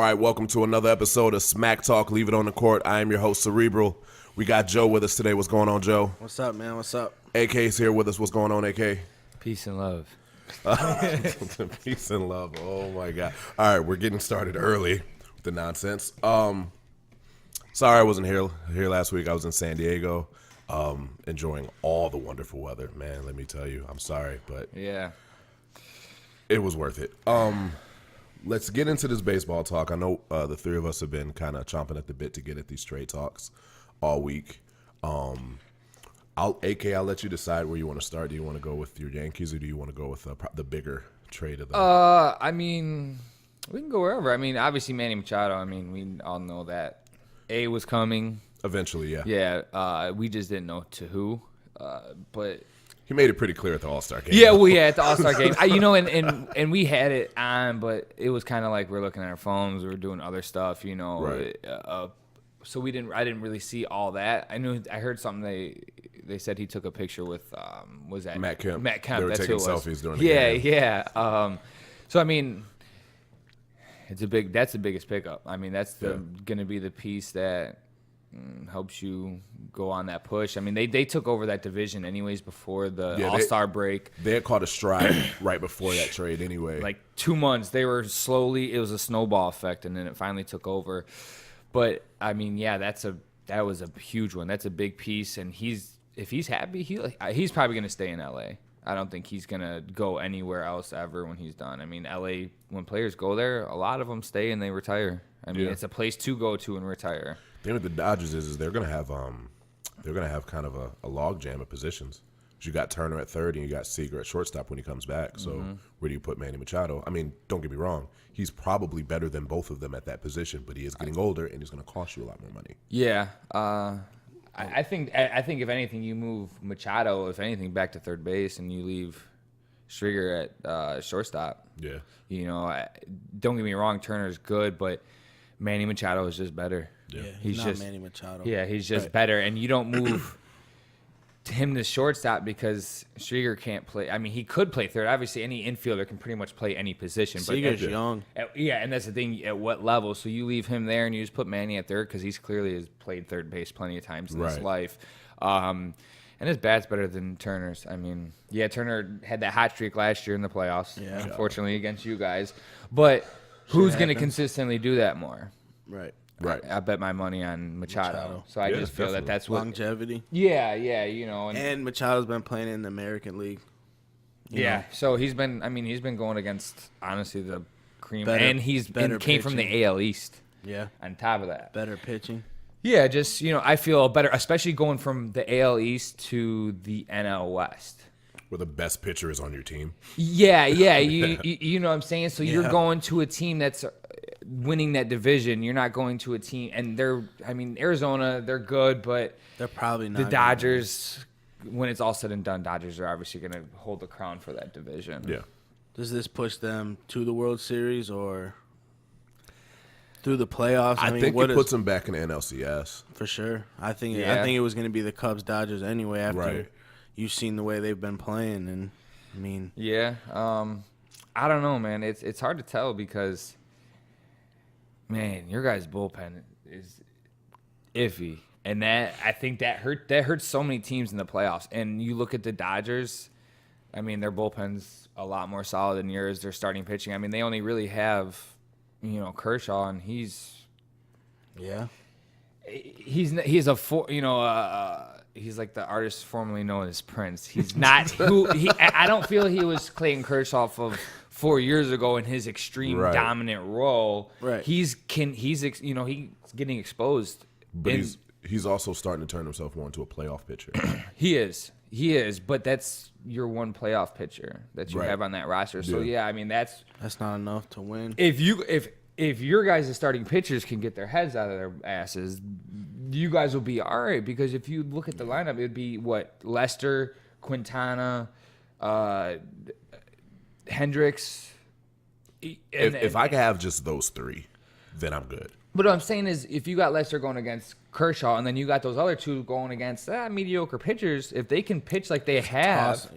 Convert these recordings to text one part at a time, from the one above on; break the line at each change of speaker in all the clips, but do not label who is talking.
right, welcome to another episode of Smack Talk, Leave It on the Court. I am your host, Cerebral. We got Joe with us today. What's going on, Joe?
What's up, man? What's up?
AK's here with us. What's going on, AK?
Peace and love.
Peace and love. Oh, my God. All right, we're getting started early with the nonsense. Sorry I wasn't here last week. I was in San Diego enjoying all the wonderful weather. Man, let me tell you, I'm sorry, but
Yeah.
it was worth it. Let's get into this baseball talk. I know the three of us have been kind of chomping at the bit to get at these trade talks all week. I'll let you decide where you want to start. Do you want to go with your Yankees or do you want to go with the bigger trade of the?
I mean, we can go wherever. I mean, obviously Manny Machado. I mean, we all know that A was coming.
Eventually, yeah.
Yeah. We just didn't know to who. But
He made it pretty clear at the All-Star game.
yeah, at the All-Star game. And we had it on, but it was kind of like we're looking at our phones, we were doing other stuff,
Right.
So I didn't really see all that. I heard something they said he took a picture with was that
Matt Kemp.
Matt Kemp.
They were
That's
taking
who it was.
selfies during the game.
Yeah. So I mean, that's the biggest pickup. I mean, that's gonna be the piece that helps you go on that push. I mean, they took over that division anyways before the All-Star break.
They had caught a stride right before that trade anyway.
Like 2 months, they were slowly. It was a snowball effect, and then it finally took over. But I mean, yeah, that was a huge one. That's a big piece, and if he's happy, he's probably gonna stay in LA. I don't think he's gonna go anywhere else ever when he's done. I mean, LA, when players go there, a lot of them stay and they retire. I mean, It's a place to go to and retire.
The thing with the Dodgers is they're gonna have kind of a log jam of positions. You got Turner at third and you got Seager at shortstop when he comes back. So where do you put Manny Machado? I mean, don't get me wrong, he's probably better than both of them at that position, but he is getting older and he's going to cost you a lot more money.
Yeah, I think if anything, you move Machado, if anything, back to third base and you leave Stringer at shortstop.
Yeah,
Don't get me wrong, Turner's good, but Manny Machado is just better.
Yeah,
he's not just Manny Machado.
Yeah, he's just better, and you don't move him to shortstop because Stringer can't play. I mean, he could play third. Obviously, any infielder can pretty much play any position.
Seager's young.
And that's the thing. At what level? So you leave him there and you just put Manny at third because he's clearly has played third base plenty of times in his life. And his bat's better than Turner's. I mean, yeah, Turner had that hot streak last year in the playoffs, unfortunately, against you guys. But who's going to consistently do that more?
Right.
right.
I bet my money on Machado. So I just feel
definitely.
that's what
Longevity.
Yeah,
And Machado's been playing in the American League. You know?
So he's been going against honestly the cream,
Better-
and came from the AL East.
Yeah.
On top of that,
Better pitching.
yeah, just I feel better, especially going from the AL East to the NL West.
Where the best pitcher is on your team.
Yeah, you know what I'm saying. So you're
Yeah.
going to a team that's winning that division. You're not going to a team, and Arizona, they're good, but
They're probably not.
the
gonna
Dodgers, when it's all said and done, Dodgers are obviously going to hold the crown for that division.
Yeah.
win. Does this push them to the World Series or through the playoffs?
I
mean,
think
what
it puts them back in the NLCS.
for sure. I think
Yeah.
it was going to be the Cubs Dodgers anyway after
Right.
you've seen the way they've been playing, and I mean,
Yeah, I don't know, man. It's hard to tell because, man, your guys' bullpen is iffy, and I think that hurts so many teams in the playoffs. And you look at the Dodgers, I mean, their bullpen's a lot more solid than yours. Their starting pitching, I mean, they only really have, Kershaw, and he's like the artist formerly known as Prince. He's not I don't feel he was Clayton Kershaw of 4 years ago in his extreme dominant role.
Right.
He's getting exposed.
But he's also starting to turn himself more into a playoff pitcher.
He is, but that's your one playoff pitcher that you have on that roster. So yeah, I mean that's
not enough to win.
if your guys' starting pitchers can get their heads out of their asses, you guys will be all right. Because if you look at the lineup, it'd be Lester, Quintana, Hendricks.
If I could have just those three, then I'm good.
But what I'm saying is, if you got Lester going against Kershaw, and then you got those other two going against mediocre pitchers, if they can pitch like they have,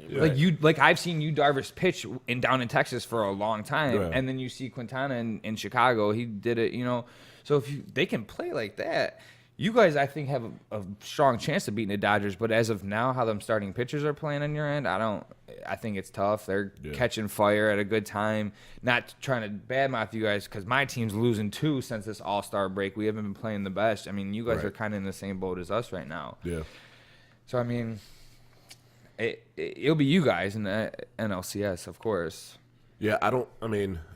like I've seen Yu Darvish pitch down in Texas for a long time, and then you see Quintana in Chicago, he did it, So if they can play like that, you guys, I think, have a strong chance of beating the Dodgers. But as of now, how them starting pitchers are playing on your end, I think it's tough. They're catching fire at a good time. Not trying to badmouth you guys, because my team's losing too since this All-Star break. We haven't been playing the best. I mean, you guys are kind of in the same boat as us right now.
Yeah.
So, I mean, it'll be you guys in the NLCS, of course.
Yeah,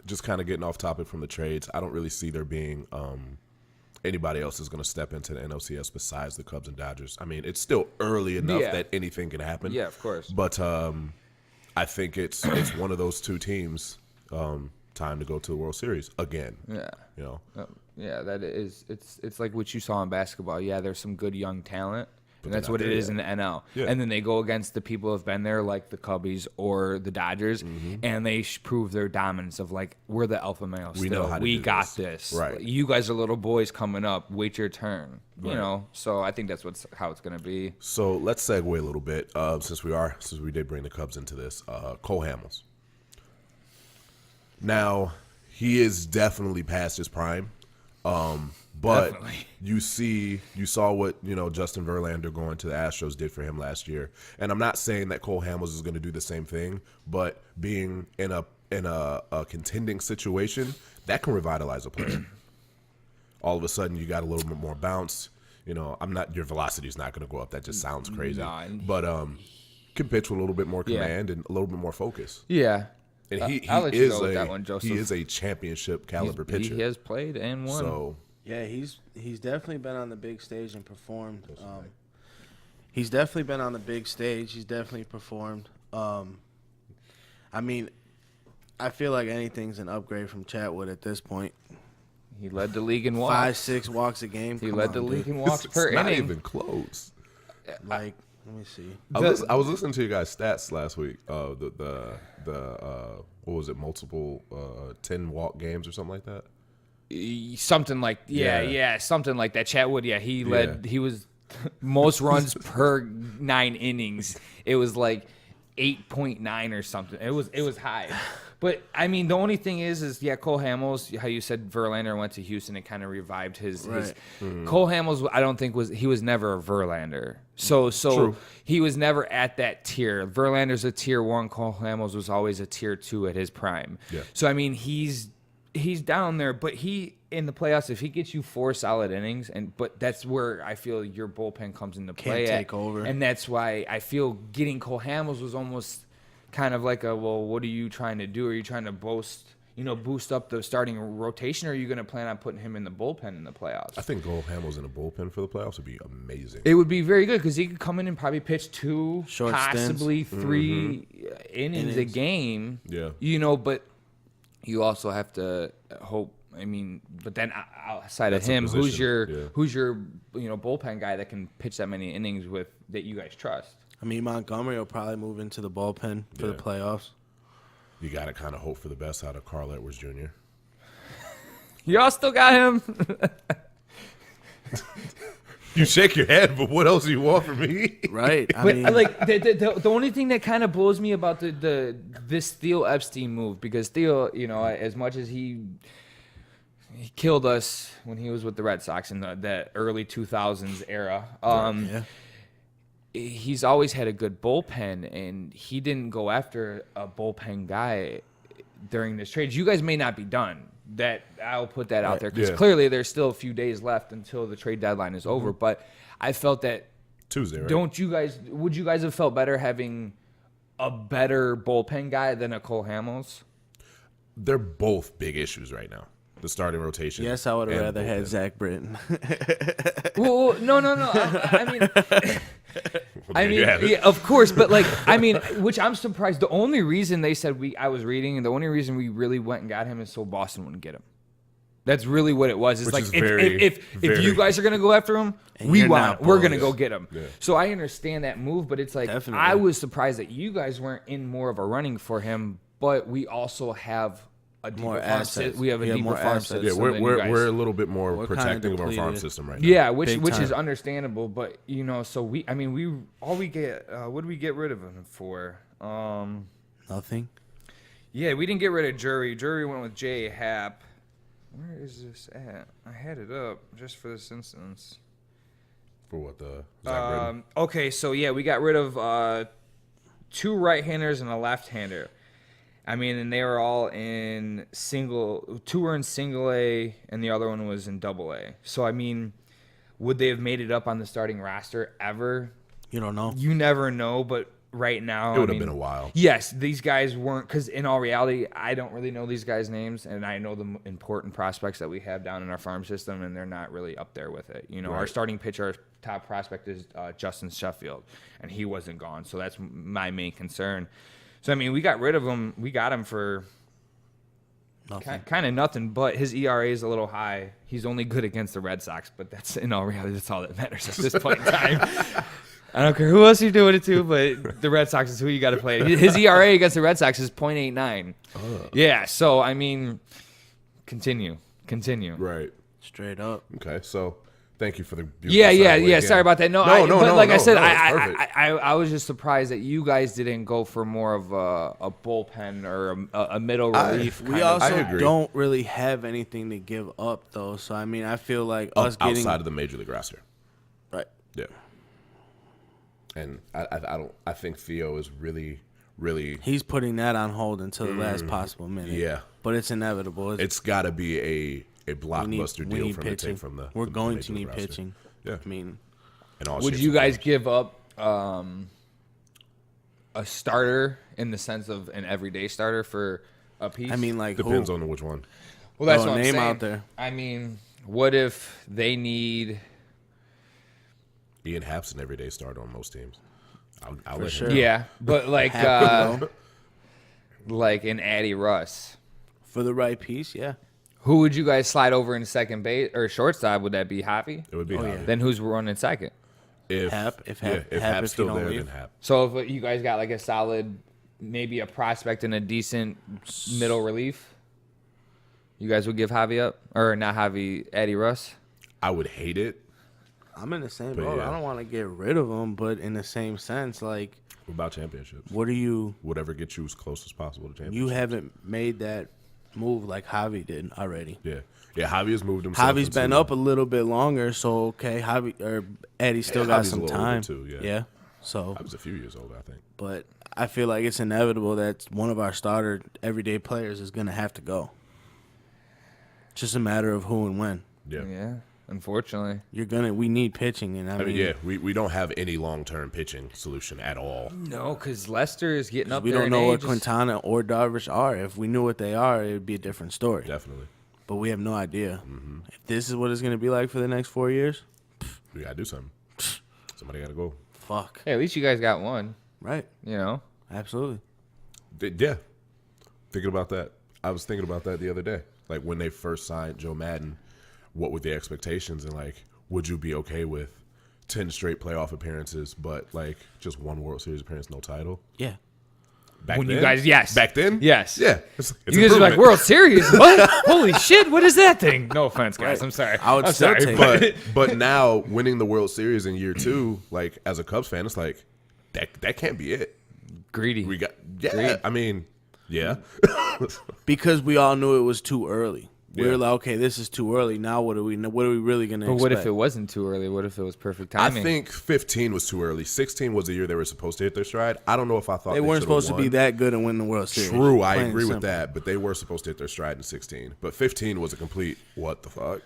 just kind of getting off topic from the trades, I don't really see there being anybody else is going to step into the NLCS besides the Cubs and Dodgers. I mean, it's still early enough that anything can happen.
Yeah, of course.
But I think it's one of those two teams time to go to the World Series again.
Yeah.
Yeah,
that is. It's like what you saw in basketball. Yeah, there's some good young talent. And that's what it is in the NL. Yeah. And then they go against the people who have been there, like the Cubbies or the Dodgers, and they prove their dominance of, like, we're the alpha males.
We know how to
We
do
got this.
Right.
You guys are little boys coming up. Wait your turn. Right. So I think that's how it's going to be.
So let's segue a little bit, since we did bring the Cubs into this. Cole Hamels. Now, he is definitely past his prime. But definitely. You saw what Justin Verlander going to the Astros did for him last year, and I'm not saying that Cole Hamels is going to do the same thing, but being in a contending situation, that can revitalize a player. All of a sudden, you got a little bit more bounce. Your velocity is not going to go up. That just sounds crazy, but can pitch with a little bit more command and a little bit more focus.
Yeah.
And he is a championship caliber pitcher.
He has played and won.
So
yeah, he's definitely been on the big stage and performed. He's definitely been on the big stage. He's definitely performed. I mean, I feel like anything's an upgrade from Chatwood at this point.
He led the league in walks.
5-6 walks a game.
He led the league in walks per inning.
Not even close.
Like, let me see.
I was listening to you guys' stats last week. What was it? Multiple 10 walk games or something like that.
Something like something like that. Chatwood, he led. He was most runs per 9 innings. It was like 8.9 or something. It was high. But I mean, the only thing is Cole Hamels. How you said Verlander went to Houston, it kind of revived his. Cole Hamels, I don't think he was never a Verlander. So True. He was never at that tier. Verlander's a tier 1. Cole Hamels was always a tier 2 at his prime. Yeah. So I mean, he's down there, but in the playoffs, if he gets you 4 solid innings, but that's where I feel your bullpen comes into play.
Can't take over,
and that's why I feel getting Cole Hamels was almost kind of like what are you trying to do? Are you trying to boost up the starting rotation, or are you going to plan on putting him in the bullpen in the playoffs?
I think Cole Hamels in the bullpen for the playoffs would be amazing.
It would be very good because he could come in and probably pitch 2,
short
possibly
stints.
3 innings a game.
Yeah.
But you also have to hope. I mean, but then outside of him,
position.
who's your bullpen guy that can pitch that many innings that you guys trust?
I mean, Montgomery will probably move into the bullpen for the playoffs.
You got to kind of hope for the best out of Carl Edwards Jr.
Y'all still got him?
You shake your head, but what else do you want from me?
Right. I
mean,
mean,
like the only thing that kind of blows me about this Theo Epstein move, because Theo, as much as he killed us when he was with the Red Sox in that early 2000s era. He's always had a good bullpen, and he didn't go after a bullpen guy during this trade. You guys may not be done. That I'll put that out there because clearly there's still a few days left until the trade deadline is over. But I felt that
Tuesday, right?
Would you guys have felt better having a better bullpen guy than a Cole Hamels?
They're both big issues right now. The starting rotation.
Yes, I would have rather had Zach Britton.
Well, no. I mean, yeah, of course, but which I'm surprised. The only reason they said I was reading, and the only reason we really went and got him is so Boston wouldn't get him. That's really what it was. It's like if you guys are gonna go after him, we're gonna go get him. Yeah. So I understand that move, but it's like I was surprised that you guys weren't in more of a running for him. But we also have a deeper
More
farm
assets.
we have a
We have
deeper
more
farm
assets.
system.
Yeah,
than you guys.
we're a little bit more
We're kinda
protecting of our farm
depleted.
system right now.
Yeah, which
Big
is
time.
understandable, but so we get what did we get rid of him for?
Nothing.
Yeah, we didn't get rid of Jury. Jury went with J Hap. Where is this at? I had it up just for this instance.
For what the Zach Britton?
Okay, so yeah, we got rid of 2 right-handers and a left-hander. I mean, and they were all in single. 2 were in single A, and the other one was in double A. So I mean, would they have made it up on the starting roster ever?
You don't know.
You never know, but right now,
It would have been a while.
Yes, these guys weren't, because in all reality, I don't really know these guys' names, and I know the important prospects that we have down in our farm system, and they're not really up there with it. Our
Right.
starting pitcher, our top prospect is Justin Sheffield, and he wasn't gone, so that's my main concern. So, I mean, we got rid of him. We got him for
Nothing.
kind of nothing, but his ERA is a little high. He's only good against the Red Sox, but that's in all reality, that's all that matters at this point in time. I don't care who else you're doing it to, but the Red Sox is who you got to play. His ERA against the Red Sox is .89. Yeah, so, I mean, continue.
Right.
Straight up.
Okay, so thank you for the beautiful
Yeah.
segue
Sorry
again.
about that. I said, I was just surprised that you guys didn't go for more of a bullpen or a middle relief.
We
kind of-
also
agree.
don't really have anything to give up, though. So, I mean, I feel like us getting...
outside of the major league roster.
Right.
Yeah. And I think Theo is really
He's putting that on hold until the last possible minute.
Yeah.
But it's inevitable.
It's got to be a blockbuster
we
deal
need
for him to
pitching.
take from the
We're
from the
going
major
to
league
need
roster.
pitching.
Yeah.
I mean,
In all
Would
shapes
you
and
guys
forms.
give up a starter in the sense of an everyday starter for a piece?
I mean, like,
Depends
who?
on which one.
well, that's
throw a
what I'm
name
saying.
out there.
I mean, what if they need?
Ian Happ's an everyday starter on most teams. I'll let
sure.
him.
Yeah, but like
Happy, though.
like an Addy Russ.
For the right piece, yeah.
Who would you guys slide over in second base or shortstop? Would that be Javi?
It would be Javi.
yeah.
Then who's running second?
If
Hap, if
yeah,
Hap-
if
Hap,
Hap's
if you
still
don't
there,
leave.
then Hap.
So if you guys got like a solid, maybe a prospect and a decent middle relief, you guys would give Javi up or not Javi, Addy Russ?
I would hate it.
I'm in the same
But
boat.
yeah.
I don't want to get rid of him, but in the same sense, like,
What about championships?
what are you...
Whatever gets you as close as possible to championships.
You haven't made that move like Javi did already.
Yeah. Yeah, Javi has moved himself.
Javi's been
into-
up a little bit longer, so okay, Javi or Eddie still
Yeah,
got
Javi's a
some
little older
time.
too, yeah.
So,
I was a few years old, I think.
but I feel like it's inevitable that one of our starter everyday players is gonna have to go. It's just a matter of who and when.
Yeah.
Yeah, unfortunately.
We need pitching, and I
I
mean,
mean, yeah, we don't have any long-term pitching solution at all.
No, because Lester is getting up
we
there
don't
in
know what
age.
Quintana or Darvish are. If we knew what they are, it would be a different story.
Definitely.
But we have no idea. If this is what it's gonna be like for the next 4 years,
We got to do something. Somebody got to go.
fuck.
Hey, at least you guys got one,
Right.
you know?
Absolutely.
Yeah. Thinking about that. I was thinking about that the other day. Like when they first signed Joe Madden, what were the expectations and like would you be okay with 10 straight playoff appearances but like just one World Series appearance, no title?
Yeah.
Back
When
then?
you guys, yes.
Back then?
Yes.
Yeah. It's
You guys are like,
improvement.
World Series? What? Holy shit, what is that thing? No offense, guys.
Right.
I'm sorry.
I would
I'm
still
sorry,
take
but
but now winning the World Series in year 2, like as a Cubs fan, it's like that can't be it.
greedy.
We got
Agreed.
I mean, yeah.
Because we all knew it was too early. We
Yeah.
were like, okay, this is too early. Now what are we really gonna
But
expect?
what if it wasn't too early? What if it was perfect
I
timing?
think 15 was too early. 16 was the year they were supposed to hit their stride. I don't know if I thought
they weren't
should've
supposed to be
won.
that good and win the World Series?
True, I
Plain and
agree with
simple.
that, but they were supposed to hit their stride in 16. But 15 was a complete what the fuck?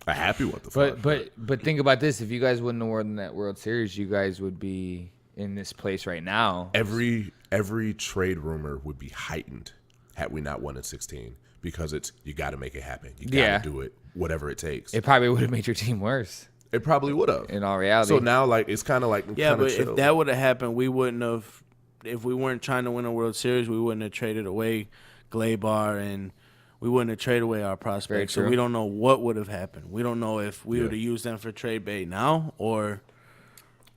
A happy what the fuck?
But think about this: if you guys wouldn't have won that World Series, you guys would be in this place right now.
every trade rumor would be heightened had we not won in 16 because it's you got to make it happen. You got to
Yeah.
do it, whatever it takes.
It probably would have made your team worse.
It probably would have.
In all reality.
So now, like, it's kind of like
Yeah,
kinda
but
chill.
if that would have happened, we wouldn't have. If we weren't trying to win a World Series, we wouldn't have traded away Glaber and we wouldn't have traded away our prospects. So
true.
we don't know what would have happened. We don't know if we
Yeah.
would have used them for trade bait now or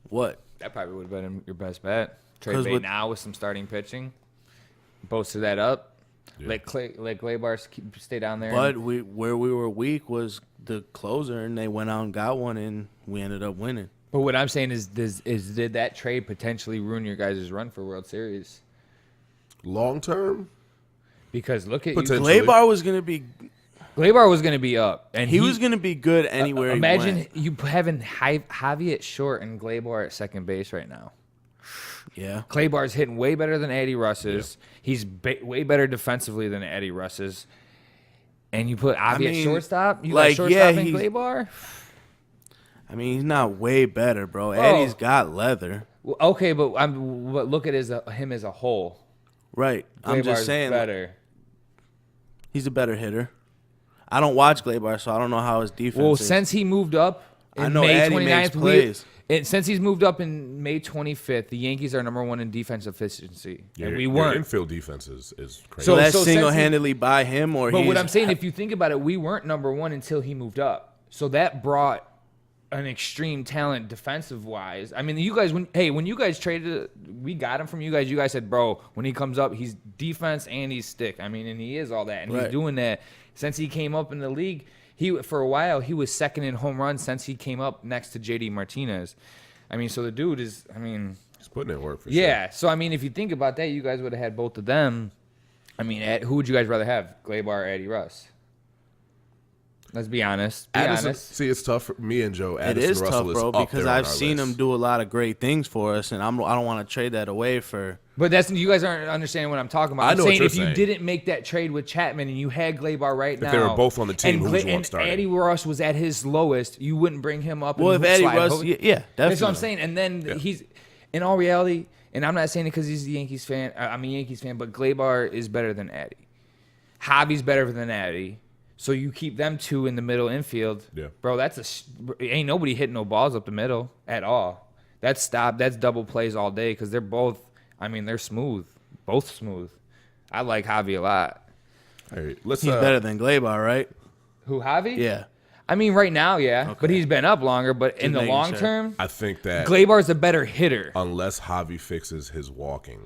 what.
That probably would have been your best bet. Trade
'Cause
bait
with-
now with some starting pitching. Bolster that up. Yeah. Let Gleyber stay down there.
But where we were weak was the closer, and they went out and got one, and we ended up winning.
But what I'm saying is did that trade potentially ruin your guys' run for World Series?
Long term?
Because look at
Gleyber was going to be...
Gleyber was going to be up. And
he was going to be good anywhere
imagine
he went.
you having Javi at short and Gleyber at second base right now.
Yeah.
Gleyber's hitting way better than Eddie Russ's. Yeah. He's way better defensively than Eddie Russ's. And you put Javi at shortstop? You got shortstop and Gleyber?
I mean, he's not way better, bro. Eddie's got leather.
Well, okay, but look at him as a whole.
Right.
Gleyber's
I'm just saying.
Better.
He's a better hitter. I don't watch Gleyber, so I don't know how his defense is.
Since he moved up in May 29th, since he's moved up in May 25th, the Yankees are number 1 in defense efficiency. And we weren't.
Your infield defense is crazy.
So that's single-handedly by him?
But what I'm saying, if you think about it, we weren't number 1 until he moved up. So that brought an extreme talent defensive-wise. I mean, you guys, when you guys traded, we got him from you guys. You guys said, bro, when he comes up, he's defense and he's stick. I mean, and he is all that. And he's doing that. Since he came up in the league, for a while, he was second in home runs since he came up next to J.D. Martinez. I mean, so the dude is,
he's putting in work for
sure. Yeah, so, I mean, if you think about that, you guys would have had both of them. I mean, who would you guys rather have, Gleyber or Eddie Russ? Let's be honest.
See, it's tough for me and Joe.
It is tough, bro, because I've seen him do a lot of great things for us, and I don't want to trade that away for.
But you guys aren't understanding what I'm talking about. I'm saying if you didn't make that trade with Chapman and you had Gleyber right now,
if they were both on the team, who's one starting?
Eddie Russ was at his lowest, you wouldn't bring him up.
Well, if Eddie Russ, yeah, definitely.
That's what I'm saying. And then he's, in all reality, and I'm not saying it because he's a Yankees fan. I'm a Yankees fan, but Gleyber is better than Eddie. Javi's better than Eddie. So you keep them two in the middle infield, bro. Ain't nobody hitting no balls up the middle at all. That's double plays all day because they're both. I mean, they're smooth, both smooth. I like Javi a lot.
All right,
he's better than Gleyber, right?
Who, Javi?
Yeah.
I mean, right now, yeah, okay. But he's been up longer. But in the long term,
I think that
Gleyber's a better hitter.
Unless Javi fixes his walking,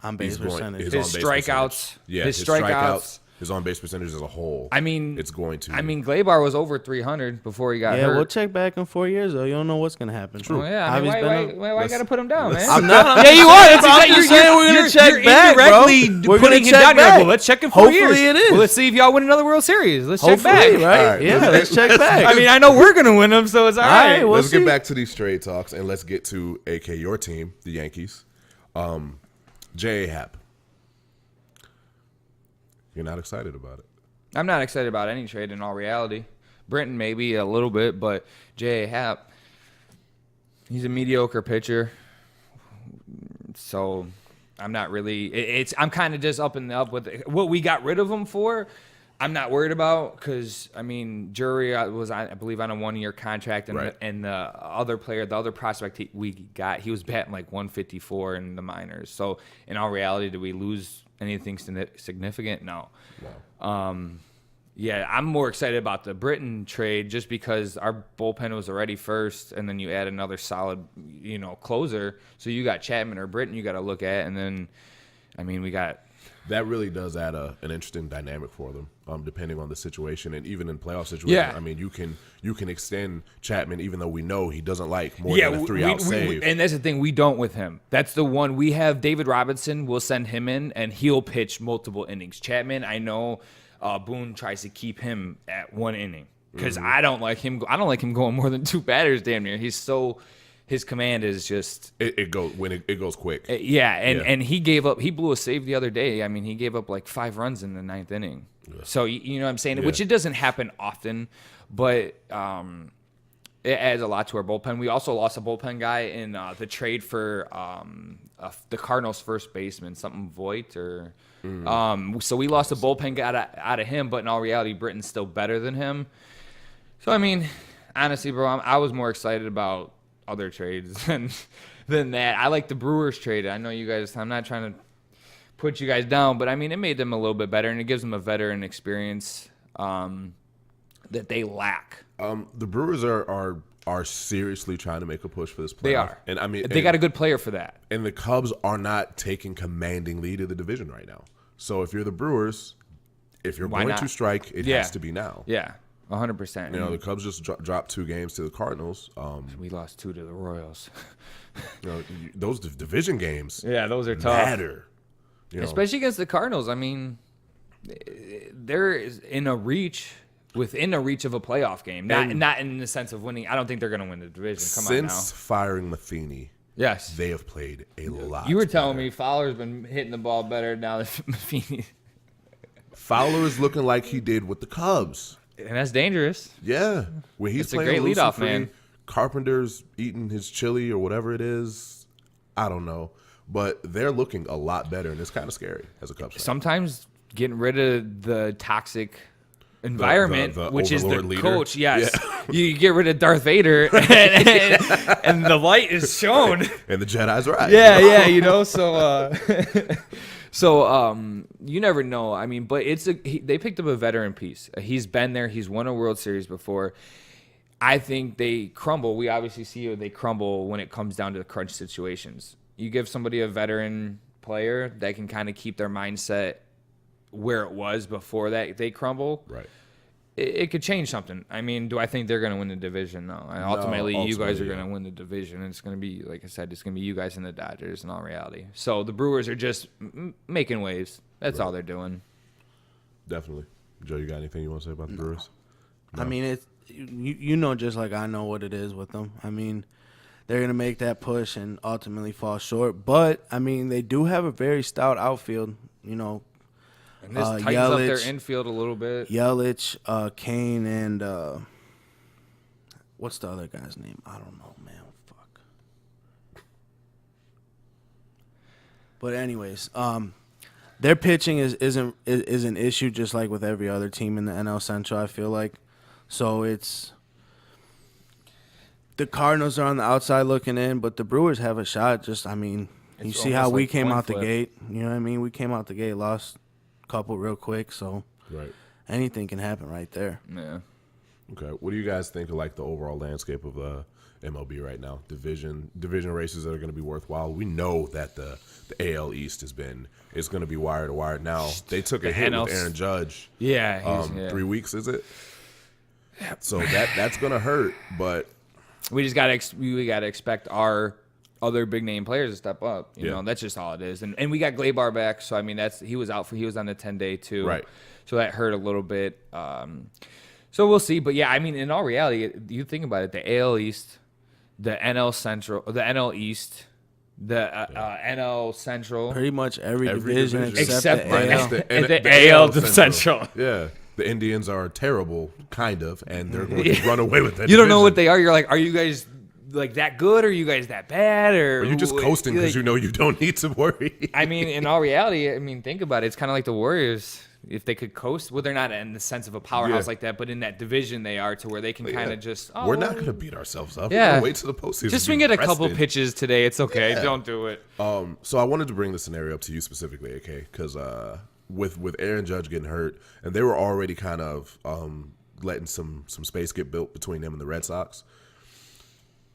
on base percentage,
his strikeouts, his strikeouts.
His on-base percentage as a whole.
I mean,
it's going to.
I mean, Gleyber was over 300 before he got hurt.
Yeah, we'll check back in 4 years, though. You don't know what's going to happen.
True. Oh, yeah. I mean, why you got to put him down, man?
I'm not.
Yeah, you are. That's
exactly you're saying we're going to check back, bro. We're
putting him down. Well, let's check in 4 years.
Hopefully it is.
Well, let's see if y'all win another World Series. Let's check back.
Right? Yeah, let's check back.
I mean, I know we're going to win them, so it's all right.
Let's get back to these trade talks, and let's get to, AK, your team, the Yankees. J.A. Happ. You're not excited about it?
I'm not excited about any trade in all reality. Brenton maybe a little bit, but J.A. Happ, he's a mediocre pitcher. So I'm not really I'm kind of just up and up with it. What we got rid of him for. I'm not worried about because, I mean, Jury was, I believe, on a 1-year contract, and the other player, the other prospect we got, he was batting like 154 in the minors. So in all reality, did we lose anything significant? No. Yeah, I'm more excited about the Britton trade just because our bullpen was already first, and then you add another solid, closer. So you got Chapman or Britton you got to look at, and then, I mean, we got.
That really does add an interesting dynamic for them, depending on the situation, and even in playoff situations.
Yeah.
I mean, you can extend Chapman, even though we know he doesn't like more than a 3-out save.
And that's the thing, we don't with him. That's the one we have. David Robinson, we'll send him in, and he'll pitch multiple innings. Chapman, I know Boone tries to keep him at 1 inning because I don't like him. I don't like him going more than 2 batters. Damn near. His command is just
it goes quick.
And he gave up. He blew a save the other day. I mean, he gave up like 5 runs in the 9th inning. Yeah. So you know what I'm saying, which it doesn't happen often, but it adds a lot to our bullpen. We also lost a bullpen guy in the trade for the Cardinals' first baseman, something Voigt or. So we lost a bullpen guy out of him, but in all reality, Britton's still better than him. So I mean, honestly, bro, I was more excited about other trades than that. I like the Brewers trade. I know you guys, I'm not trying to put you guys down, but I mean, it made them a little bit better, and it gives them a veteran experience that they lack.
The Brewers are seriously trying to make a push for this playoff.
They are.
And I mean,
they got a good player for that.
And the Cubs are not taking commanding lead of the division right now. So if you're the Brewers, if you're
Why
going
not?
to strike, it has to be now.
Yeah, 100%.
You know, the Cubs just dropped 2 games to the Cardinals.
We lost 2 to the Royals.
You know, those division games
Yeah, those are tough.
matter. You know,
Especially against the Cardinals. I mean, they're within a reach of a playoff game. Not in the sense of winning. I don't think they're going to win the division. Come on now.
since firing Matheny,
Yes.
they have played a lot.
You were telling me Fowler's been hitting the ball better now than Matheny.
Fowler is looking like he did with the Cubs.
And that's dangerous.
Yeah, when he's
It's a
playing
great leadoff,
loose and free,
man.
Carpenter's eating his chili or whatever it is. I don't know, but they're looking a lot better, and it's kind of scary as a Cubs fan.
Sometimes getting rid of the toxic environment,
the
which is the
overlord leader.
coach. Yes, you get rid of Darth Vader, and the light is shown.
And the Jedi's right.
Yeah, you know. So you never know. I mean, but they picked up a veteran piece. He's been there. He's won a World Series before. I think they crumble. We obviously see they crumble when it comes down to the crunch situations. You give somebody a veteran player that can kind of keep their mindset where it was before that they crumble.
Right.
It could change something. I mean, do I think they're going to win the division? No. And ultimately, you guys are
yeah.
going to win the division. And it's going to be, like I said, it's going to be you guys and the Dodgers in all reality. So the Brewers are just making waves. That's all they're doing.
Definitely. Joe, you got anything you want to say about the Brewers?
I mean, it's you know, just like I know what it is with them. I mean, they're gonna make that push and ultimately fall short. But I mean, they do have a very stout outfield. You know,
And this tightens up their
Yelich,
infield a little bit.
Yelich, Kane, and what's the other guy's name? I don't know, man. Fuck. But anyways, their pitching is an issue, just like with every other team in the NL Central. I feel like, so it's the Cardinals are on the outside looking in, but the Brewers have a shot. Just you
It's
see how
almost
we
like
came
coin
out the
flip.
gate. You know what I mean? We came out the gate, lost a couple real quick, so
Right.
anything can happen right there.
Yeah.
Okay. What do you guys think of like the overall landscape of MLB right now? Division races that are going to be worthwhile. We know that the AL East is going to be wire to wire. Now they took a hit with Aaron Judge.
Yeah.
3 weeks is it? So that's going to hurt, but
We just gotta expect our other big name players to step up. You know, that's just all it is. And we got Gleyber back, so I mean he was on the 10-day too.
Right.
So that hurt a little bit. So we'll see. But yeah, I mean, in all reality, you think about it: the AL East, the NL Central, the NL East, the NL Central,
Pretty much every
division
division
except
the AL.
the AL Central.
Yeah. The Indians are terrible, kind of, and they're going to run away with that.
You don't know
division.
what they are. You're like, are you guys like that good? Or are you guys that bad? Or
Are you just coasting because you know you don't need to worry?
I mean, in all reality, think about it. It's kind of like the Warriors. If they could coast, well, they're not in the sense of a powerhouse like that, but in that division they are, to where they can kind of just.
We're not going to beat ourselves up.
Yeah.
We're going to wait till the postseason.
Just
to
swing
be
it a couple
rested.
pitches today. It's okay.
Yeah.
Don't do it.
So I wanted to bring the scenario up to you specifically, AK, because with Aaron Judge getting hurt, and they were already kind of letting some space get built between them and the Red Sox.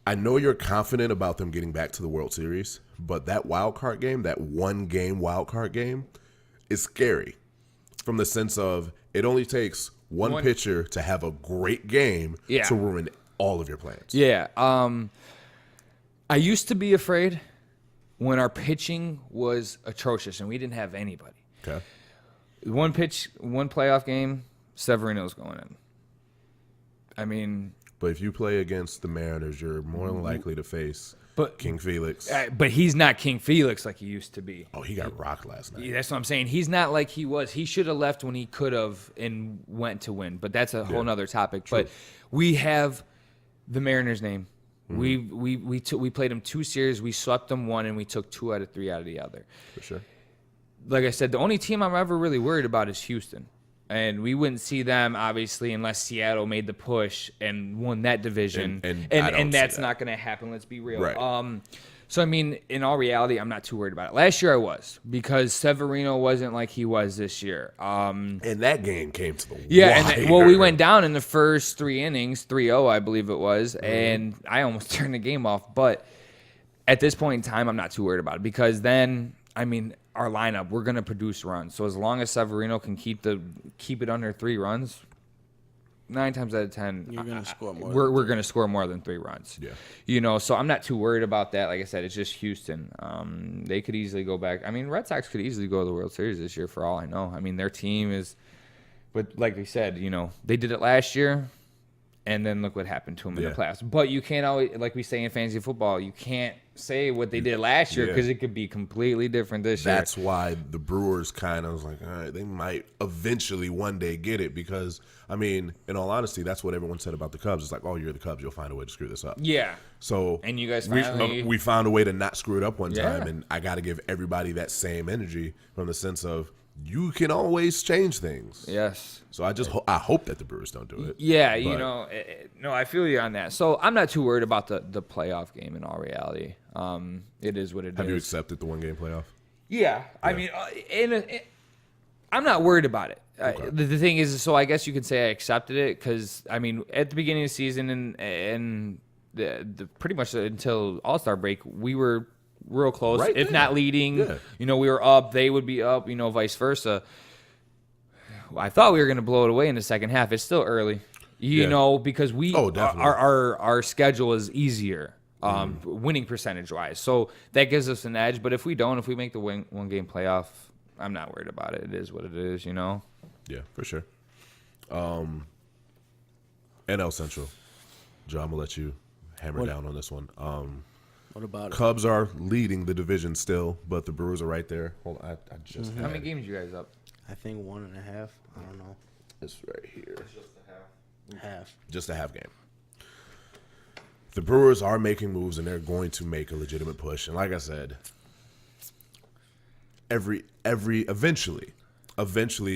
I know you're confident about them getting back to the World Series, but that wild card game, that 1-game wild card game, is scary from the sense of it only takes one pitcher to have a great game to ruin all of your plans.
Yeah. I used to be afraid when our pitching was atrocious and we didn't have anybody.
Okay.
One playoff game, Severino's going in. I mean,
But if you play against the Mariners, you're more than likely to face King Felix.
but he's not King Felix like he used to be.
Oh, he got rocked last night.
Yeah, that's what I'm saying. He's not like he was. He should have left when he could have and went to win. But that's a whole nother topic.
True.
But we have the Mariners' name. We played them 2 series. We swept them 1, and we took 2 out of 3 out of the other.
For sure.
Like I said, the only team I'm ever really worried about is Houston. And we wouldn't see them, obviously, unless Seattle made the push and won that division. And that's not going to happen, let's be real.
Right.
So, I mean, in all reality, I'm not too worried about it. Last year I was, because Severino wasn't like he was this year.
And that game came to the
wire. We went down in the first 3 innings, 3-0, I believe it was, and I almost turned the game off. But at this point in time, I'm not too worried about it, because then I mean, our lineup, we're going to produce runs. So as long as Severino can keep it under 3 runs, 9 times out of 10,
You're going to score more.
we're going to score more than 3 runs.
Yeah.
You know, so I'm not too worried about that. Like I said, it's just Houston. They could easily go back. I mean, Red Sox could easily go to the World Series this year for all I know. I mean, their team is, but like we said, you know, they did it last year, and then look what happened to them in the playoffs. But you can't always, like we say in fantasy football, you can't say what they did last year because it could be completely different this year.
That's why the Brewers kind of was like, all right, they might eventually one day get it because, I mean, in all honesty, that's what everyone said about the Cubs. It's like, oh, you're the Cubs. You'll find a way to screw this up.
Yeah.
So
and you guys finally...
we found a way to not screw it up one time, and I got to give everybody that same energy from the sense of you can always change things.
Yes.
So I hope that the Brewers don't do it.
Yeah, you know, no, I feel you on that. So I'm not too worried about the playoff game in all reality. It is what it is.
Have you accepted the 1-game playoff?
Yeah. I mean, I'm not worried about it.
Okay.
The thing is, so I guess you could say I accepted it because, I mean, at the beginning of the season and the pretty much until All-Star break, we were real close,
right
if
there.
not leading.
Yeah.
You know, we were up, they would be up, you know, vice versa. I thought we were going to blow it away in the second half. It's still early, you know, because our schedule is easier, winning percentage wise. So that gives us an edge. But if we make the 1-game playoff, I'm not worried about it. It is what it is, you know.
Yeah, for sure. NL Central, Joe, I'm gonna let you hammer down on this one.
What about it?
Cubs are leading the division still, but the Brewers are right there. Hold on, I just
How many games you guys up?
I think 1.5. I don't know.
It's right here.
Half.
Just a half game. The Brewers are making moves, and they're going to make a legitimate push. And like I said, eventually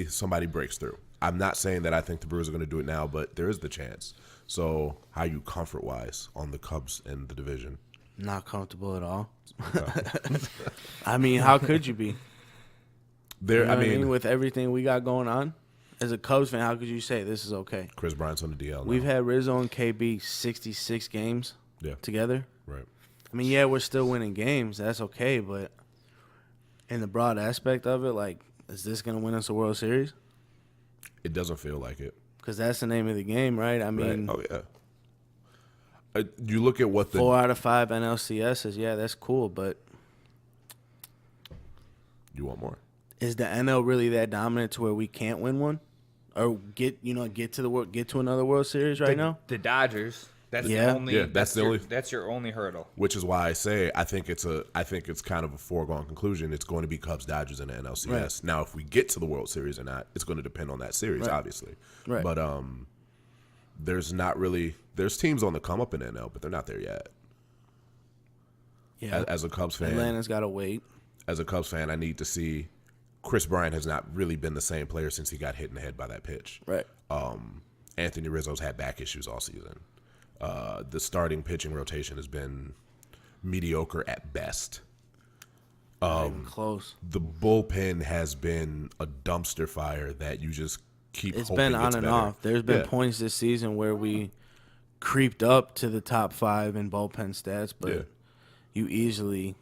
somebody breaks through. I'm not saying that I think the Brewers are going to do it now, but there is the chance. So how you comfort-wise on the Cubs and the division?
Not comfortable at all. I mean, how could you be?
There,
You know
I
what
mean,
with everything we got going on, as a Cubs fan, how could you say this is okay?
Chris Bryant's on the DL now.
We've had Rizzo and KB 66 games together.
Right.
I mean, yeah, we're still winning games. That's okay, but in the broad aspect of it, like, is this going to win us a World Series?
It doesn't feel like it.
Because that's the name of the game, right? I mean,
right. Oh yeah. You look at what the
4 out of 5 NLCSs. Yeah, that's cool, but
you want more.
is the NL really that dominant to where we can't win one, or get to another World Series right now?
The Dodgers. That's
Yeah.
the only.
Yeah,
That's your only hurdle.
Which is why I say I think it's kind of a foregone conclusion. It's going to be Cubs Dodgers in the NLCS.
Right.
Now, if we get to the World Series or not, it's going to depend on that series,
Right.
obviously.
Right.
But there's teams on the come up in NL, but they're not there yet.
Yeah,
As a Cubs fan,
Atlanta's got to wait.
as a Cubs fan, I need to see. Chris Bryant has not really been the same player since he got hit in the head by that pitch.
Right.
Anthony Rizzo's had back issues all season. The starting pitching rotation has been mediocre at best.
Not even close.
The bullpen has been a dumpster fire that you just keep.
It's
hoping
been on
gets
and
better.
off. There's been
Yeah.
points this season where we creeped up to the top 5 in bullpen stats, but
Yeah.
you easily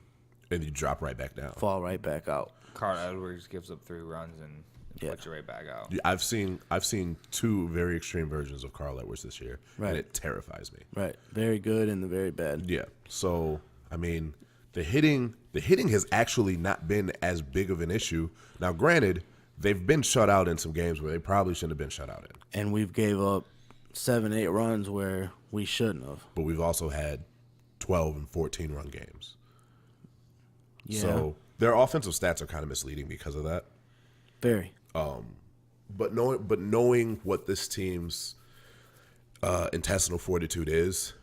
and you drop right back down.
fall right back out.
Carl Edwards gives up 3 runs and puts you right back out.
I've seen 2 very extreme versions of Carl Edwards this year,
Right.
and it terrifies me.
Right. Very good and the very bad.
Yeah. So I mean, the hitting has actually not been as big of an issue. Now, granted, they've been shut out in some games where they probably shouldn't have been shut out in.
And we've gave up 7-8 runs where we shouldn't have.
But we've also had 12 and 14 run games.
Yeah.
So their offensive stats are kind of misleading because of that.
Very.
But knowing what this team's intestinal fortitude is,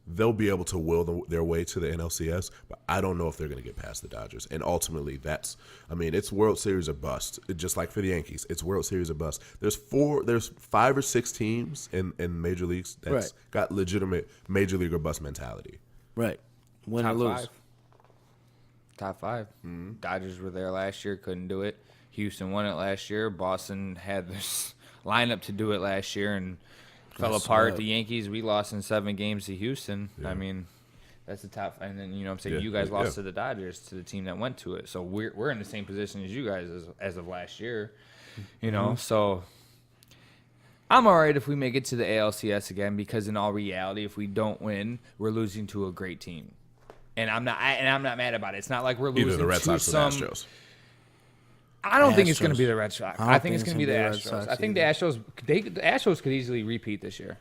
they'll be able to will their way to the NLCS. But I don't know if they're going to get past the Dodgers. And ultimately, it's World Series or bust. Just like for the Yankees, it's World Series or bust. There's 5 or 6 teams in major leagues that's got legitimate major league or bust mentality.
Right. Win or
Top
lose.
5. Top 5.
Mm-hmm.
Dodgers were there last year, couldn't do it. Houston won it last year. Boston had this lineup to do it last year and fell apart. The Yankees, we lost in 7 games to Houston.
Yeah.
I mean, That's the top, and then I'm saying
Yeah,
you guys
yeah.
lost to the Dodgers, to the team that went to it. So we're in the same position as you guys as of last year, So I'm all right if we make it to the ALCS again, because in all reality, if we don't win, we're losing to a great team, and I'm not mad about it. It's not like we're losing
Either the Red
to
Sox or
some.
the Astros.
I don't think it's going to
Astros.
be the Red Sox.
I don't
I think it's going to be the
Red
Astros.
Sox
I think the Astros could easily repeat this year.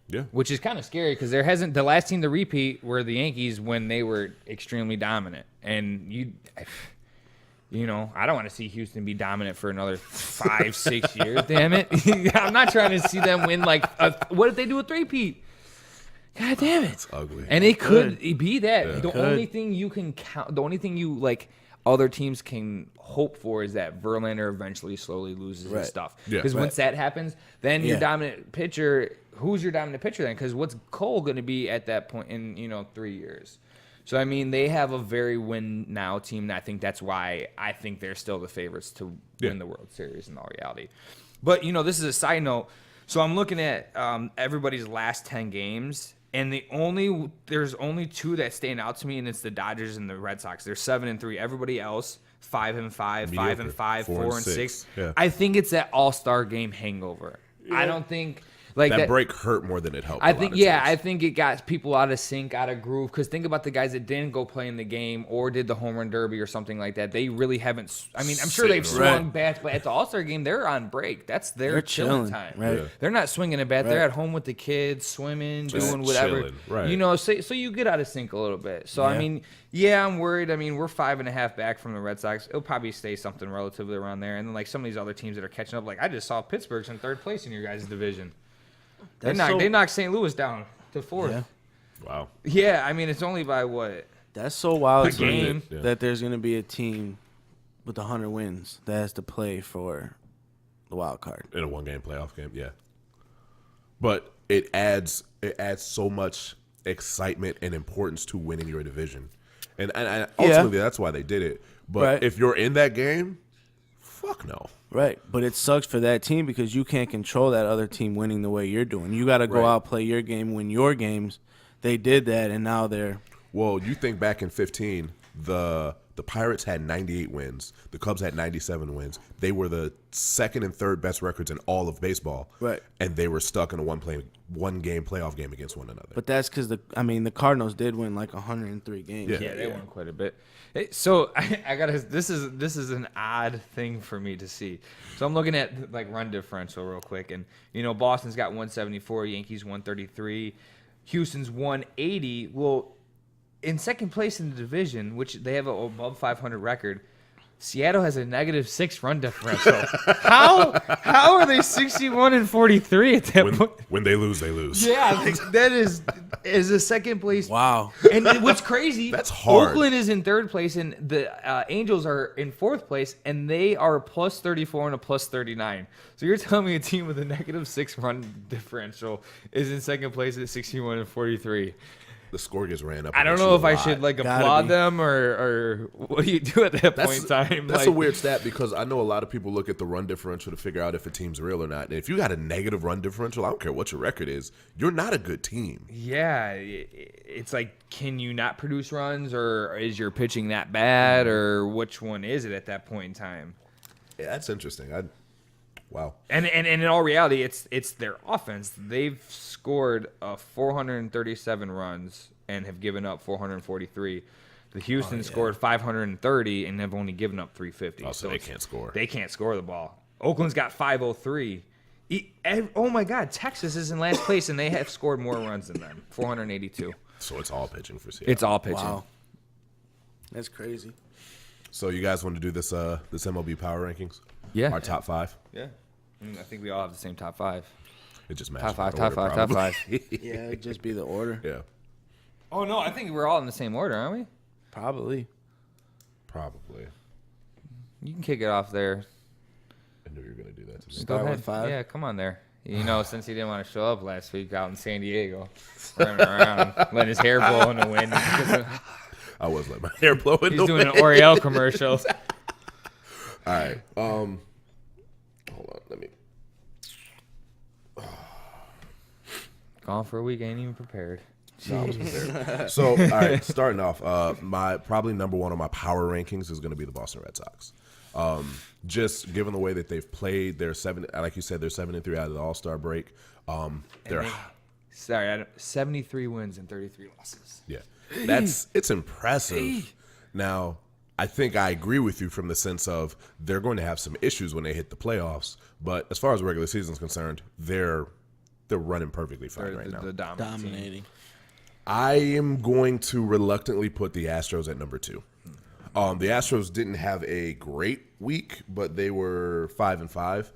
Yeah.
Which is kind of scary because there hasn't the last team to repeat were the Yankees when they were extremely dominant, and I don't want to see Houston be dominant for another 5-6 years. Damn it, I'm not trying to see them win what if they do a three-peat? God damn it,
It's ugly.
and it could be that.
Yeah.
The only thing you can count, the only thing other teams can hope for is that Verlander eventually slowly loses his stuff.
Yeah.
Because once that happens, then your
Yeah.
dominant pitcher, who's your dominant pitcher then? Because what's Cole going to be at that point in 3 years? So, I mean, they have a very win-now team, and I think that's why I think they're still the favorites to win the World Series in all reality. But, this is a side note. So I'm looking at everybody's last 10 games, and there's only two that stand out to me, and it's the Dodgers and the Red Sox. They're 7-3. Everybody else 5-5, 5-5, 4-6.
Yeah.
I think it's that All-Star game hangover. I don't think
that break hurt more than it helped.
I think I think it got people out of sync, out of groove. Because think about the guys that didn't go play in the game or did the home run derby or something like that. They really haven't. I mean, I'm sure they've swung bats, but at the All-Star game, they're on break. That's their chilling time.
Right.
Yeah.
They're not swinging a bat. They're at home with the kids, swimming, doing whatever.
Chilling. Right.
So you get out of sync a little bit. So I mean, I'm worried. I mean, we're 5.5 back from the Red Sox. It'll probably stay something relatively around there. And then some of these other teams that are catching up, I just saw Pittsburgh's in third place in your guys' division. They knocked St. Louis down to fourth.
Yeah.
Wow.
Yeah, I mean, it's only by what?
That's so wild
A
to me
game.
that there's going to be a team with 100 wins that has to play for the wild card.
In a one-game playoff game, yeah. But it adds so much excitement and importance to winning your division. And ultimately, that's why they did it. But if you're in that game, fuck no.
Right, but it sucks for that team because you can't control that other team winning the way you're doing. You got to go out, play your game, win your games. They did that, and now they're...
Well, you think back in 15, the Pirates had 98 wins. The Cubs had 97 wins. They were the second and third best records in all of baseball.
Right.
And they were stuck in a one-game playoff game against one another.
But that's because the Cardinals did win 103 games.
Yeah, they won quite a bit. So I gotta. This is an odd thing for me to see. So I'm looking at run differential real quick, and Boston's got 174, Yankees 133, Houston's 180. Well, in second place in the division, which they have an above 500 record, Seattle has a -6 run differential. How are they 61-43 at that point?
When they lose, they lose.
Yeah, that is a second place.
Wow.
And what's crazy?
That's hard.
Oakland is in third place, and the Angels are in fourth place, and they are a +34 and a +39. So you're telling me a team with a -6 run differential is in second place at 61-43?
The score gets ran up.
I don't know if I should applaud them or what do you do at that point in time?
That's a weird stat because I know a lot of people look at the run differential to figure out if a team's real or not. And if you got a negative run differential, I don't care what your record is, you're not a good team.
Yeah, it's can you not produce runs, or is your pitching that bad, or which one is it at that point in time?
Yeah, that's interesting. Wow.
And in all reality, it's their offense. They've scored 437 runs and have given up 443. The Houston scored 530 and have only given up 350.
So they can't score.
They can't score the ball. Oakland's got 503. Oh my God, Texas is in last place and they have scored more runs than them, 482.
So it's all pitching for Seattle.
It's all pitching.
Wow. That's crazy.
So you guys want to do this MLB power rankings?
Yeah.
Our top 5?
Yeah. I think we all have the same top 5.
It just matches.
Top 5.
Yeah, it'd just be the order.
Yeah.
Oh, no, I think we're all in the same order, aren't we?
Probably.
You can kick it off there.
I knew you were going to do that to me.
Start with 5.
Yeah, come on there. Since he didn't want to show up last week out in San Diego, running around, letting his hair blow in the wind.
I was letting my hair blow in
He's
the
doing
wind.
an L'Oreal commercial.
All right. Hold on. Let me.
Gone for a week, ain't even prepared.
No, I was prepared. So, all right, starting off, my probably number one on my power rankings is going to be the Boston Red Sox. Just given the way that they've played, they're like you said, they're 7-3 out of the All-Star break. They're
73 wins and 33 losses.
yeah, it's impressive. Now, I think I agree with you from the sense of they're going to have some issues when they hit the playoffs, but as far as regular season is concerned, they're running perfectly fine right now.
The
Dominating.
I am going to reluctantly put the Astros at number 2. The Astros didn't have a great week, but they were 5-5.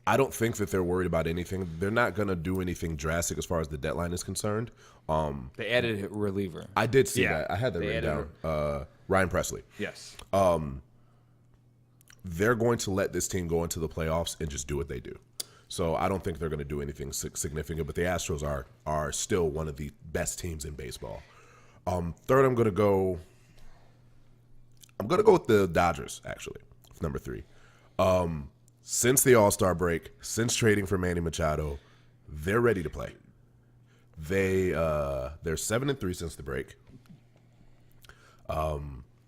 I don't think that they're worried about anything. They're not going to do anything drastic as far as the deadline is concerned.
They added a reliever.
I did see that. I had that written down. Ryan Presley.
Yes.
They're going to let this team go into the playoffs and just do what they do. So I don't think they're going to do anything significant, but the Astros are still one of the best teams in baseball. Third, I'm going to go with the Dodgers, actually, number 3. Since the All-Star break, since trading for Manny Machado, they're ready to play. They're 7-3 since the break.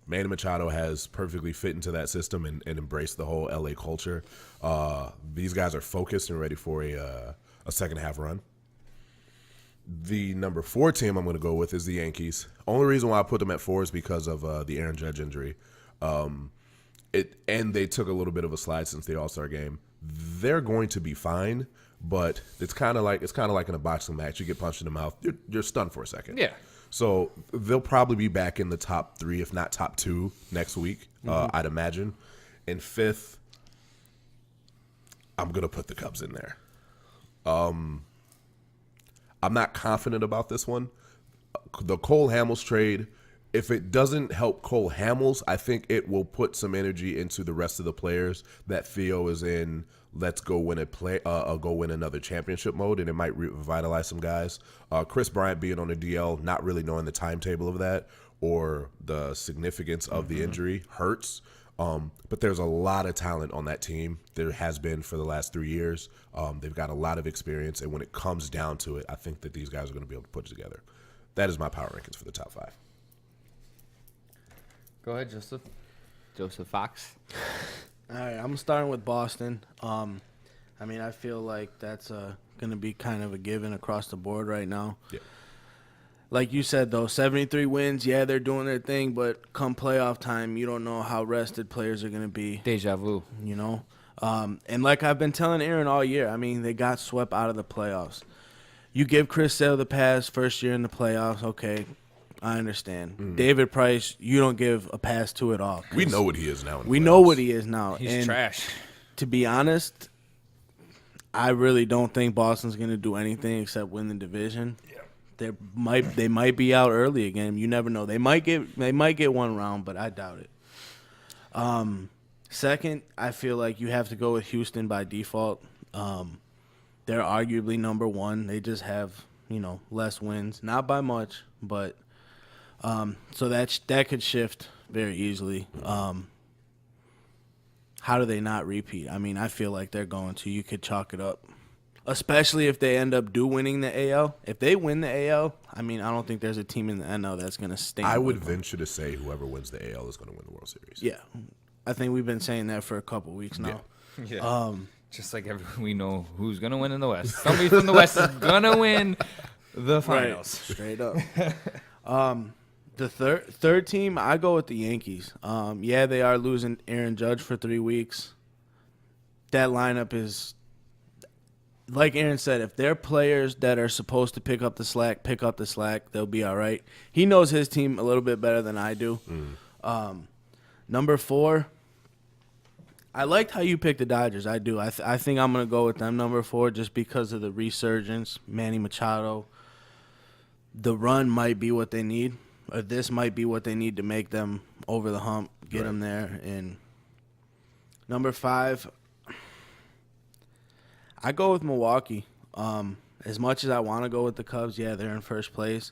Manny Machado has perfectly fit into that system and embraced the whole LA culture. These guys are focused and ready for a second half run. The number 4 team I'm going to go with is the Yankees. Only reason why I put them at 4 is because of the Aaron Judge injury. And they took a little bit of a slide since the All-Star game. They're going to be fine, but it's kind of like in a boxing match. You get punched in the mouth, you're stunned for a second.
Yeah.
So they'll probably be back in the top 3, if not top 2, next week. I'd imagine. And 5th, I'm gonna put the Cubs in there. I'm not confident about this one. The Cole Hamels trade, if it doesn't help Cole Hamels, I think it will put some energy into the rest of the players that Theo is in. Let's go win another championship mode, and it might revitalize some guys. Chris Bryant being on the DL, not really knowing the timetable of that or the significance of the injury hurts. But there's a lot of talent on that team. There has been for the last 3 years. They've got a lot of experience, and when it comes down to it, I think that these guys are going to be able to put it together. That is my power rankings for the top 5.
Go ahead, Joseph. Joseph Fox.
All right, I'm starting with Boston. I feel like that's going to be kind of a given across the board right now.
Yeah.
Like you said, though, 73 wins, yeah, they're doing their thing, but come playoff time, you don't know how rested players are going to be.
Deja vu.
You know? And like I've been telling Aaron all year, they got swept out of the playoffs. You give Chris Sale the pass first year in the playoffs, okay, I understand. David Price, you don't give a pass to it all.
We know what he is now.
We know what he is now.
He's trash.
To be honest, I really don't think Boston's going to do anything except win the division. Yeah. They might be out early again. You never know. They might get one round, but I doubt it. Second, I feel like you have to go with Houston by default. They're arguably number 1. They just have, less wins, not by much, but so that could shift very easily. How do they not repeat? I feel like they're going to. You could chalk it up, especially if they end up winning the AL. If they win the AL, I don't think there's a team in the NL that's going to stand.
I would venture to say whoever wins the AL is going to win the World Series.
Yeah, I think we've been saying that for a couple weeks now.
Yeah. Just like we know who's going to win in the West. Somebody from the West is going to win the finals.
Right. Straight up. The third team, I go with the Yankees. Yeah, they are losing Aaron Judge for 3 weeks. That lineup is, like Aaron said, if they're players that are supposed to pick up the slack, they'll be all right. He knows his team a little bit better than I do. Number 4, I liked how you picked the Dodgers. I do. I think I'm going to go with them number 4 just because of the resurgence. Manny Machado. The run might be what they need. Or this might be what they need to make them over the hump, get them there. And number 5, I go with Milwaukee. As much as I want to go with the Cubs, yeah, they're in first place.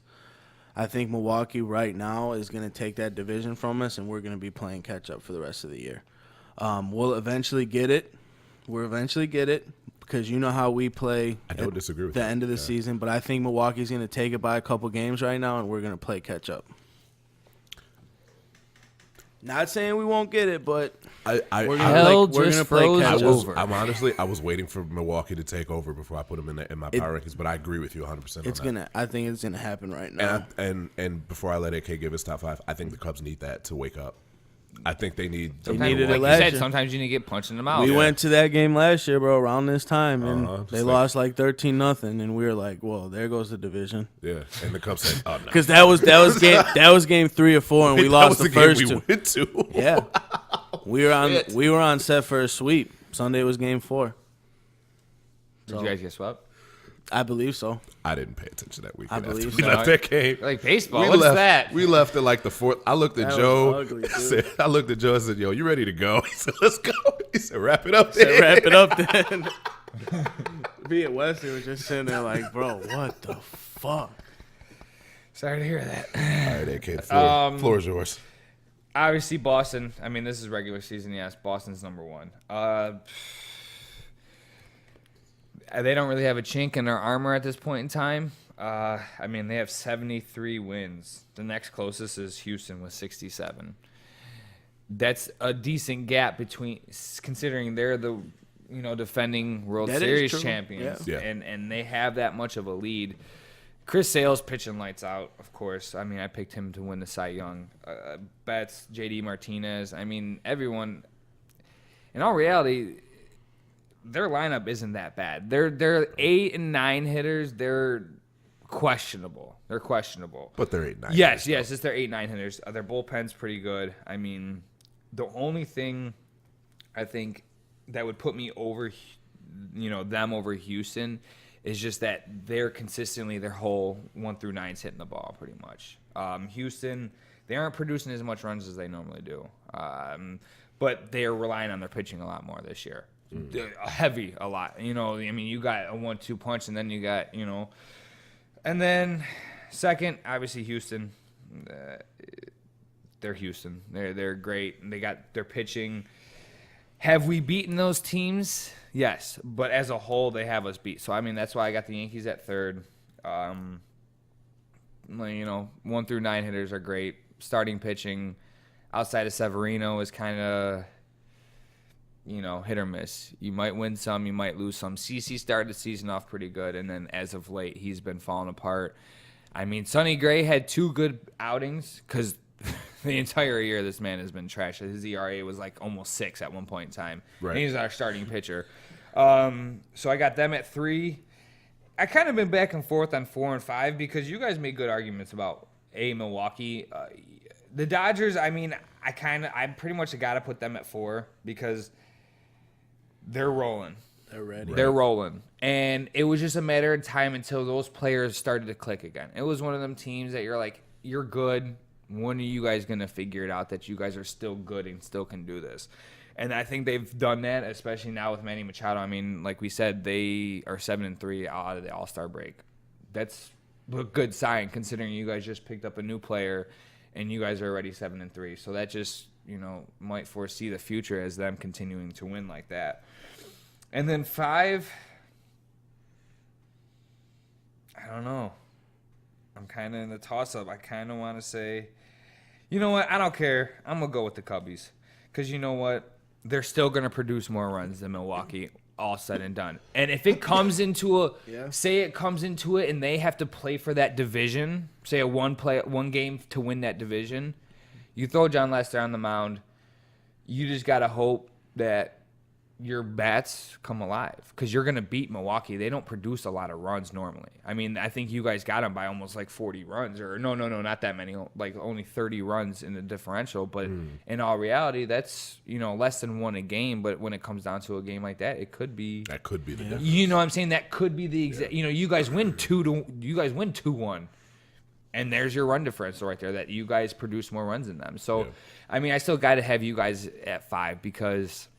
I think Milwaukee right now is going to take that division from us, and we're going to be playing catch-up for the rest of the year. We'll eventually get it. because you know how we play.
I don't disagree with
the
you.
end of the season, but I think Milwaukee's going to take it by a couple games right now, and we're going to play catch up. Not saying we won't get it, but we're
Hell
going
just
to play
froze
catch
over.
up.
I was waiting for Milwaukee to take over before I put them in my power rankings, but I agree with you 100%.
It's gonna. I think it's gonna happen right now.
And before I let AK give his top 5, I think the Cubs need that to wake up. I think they need.
needed
like
it
you
last
said,
year.
sometimes you need to get punched in the mouth.
We went to that game last year, bro, around this time, and they
like-
lost like 13-0, and we were like, "Whoa, there goes the division."
Yeah, and the Cubs said, "Oh no,"
Because that was game 3 or 4, and we
That
lost
was
the
game
first
we
two.
went to.
Yeah, we were on set for a sweep. Sunday was game 4.
Did you guys get swept?
I believe so.
I didn't pay attention that weekend.
I believe
after we
so.
left that game.
Like baseball.
We
What's
left,
that?
We left at like the 4th. I looked at
That was
Joe.
ugly,
I
dude.
looked at Joe and said, "Yo, you ready to go?" He said, "Let's go." He said, "Wrap it up." Then.
Said, wrap it up then. Me and Wesley were just sitting there like, bro, what the fuck?
Sorry to hear that.
All right, AK, the floor is yours.
Obviously, Boston. I mean, this is regular season. Yes, Boston's number 1. They don't really have a chink in their armor at this point in time. I mean, they have 73 wins. The next closest is Houston with 67. That's a decent gap between, considering they're the defending World
That is
Series
true.
champions,
Yeah.
and they have that much of a lead. Chris Sale's pitching lights out, of course. I mean, I picked him to win the Cy Young. Betts, JD Martinez. I mean, everyone. In all reality, their lineup isn't that bad. They're 8 and 9 hitters. They're questionable.
But they're 8-9.
Yes, it's their 8-9 hitters. Their bullpen's pretty good. I mean, the only thing I think that would put me over, them over Houston is just that they're consistently their whole 1 through 9's hitting the ball pretty much. Houston, they aren't producing as much runs as they normally do, but they are relying on their pitching a lot more this year. Heavy a lot. I mean, you got a 1-2 punch, and then you got, and then second, obviously Houston. They're Houston. They're great. They got their pitching. Have we beaten those teams? Yes, but as a whole, they have us beat. So I mean, that's why I got the Yankees at 3rd. 1 through 9 hitters are great. Starting pitching outside of Severino is kind of hit or miss. You might win some, you might lose some. CeCe started the season off pretty good, and then as of late, he's been falling apart. I mean, Sonny Gray had 2 good outings because the entire year this man has been trash. His ERA was like almost 6 at one point in time.
Right.
And he's our starting pitcher. So I got them at 3. I kind of been back and forth on 4 and 5 because you guys made good arguments about Milwaukee. The Dodgers, I mean, I pretty much got to put them at 4 because they're rolling.
They're ready.
Right.
They're rolling. And it was just a matter of time until those players started to click again. It was one of them teams that you're like, you're good. When are you guys going to figure it out that you guys are still good and still can do this? And I think they've done that, especially now with Manny Machado. I mean, like we said, they are 7-3 out of the All-Star break. That's a good sign considering you guys just picked up a new player and you guys are already 7-3. So that just, might foresee the future as them continuing to win like that. And then 5, I don't know. I'm kind of in the toss-up. I kind of want to say, you know what? I don't care. I'm going to go with the Cubbies. Because you know what? They're still going to produce more runs than Milwaukee, all said and done. And if it comes into say it comes into it and they have to play for that division, say a one game to win that division, you throw John Lester on the mound, you just got to hope that your bats come alive because you're going to beat Milwaukee. They don't produce a lot of runs normally. I mean, I think you guys got them by almost like 40 runs or no, not that many, like only 30 runs in the differential. But in all reality, that's, less than 1 a game. But when it comes down to a game like that, it could be.
That could be the difference.
You know what I'm saying? That could be the exact. You guys win 2-1. And there's your run differential right there that you guys produce more runs than them. So, I mean, I still got to have you guys at 5 because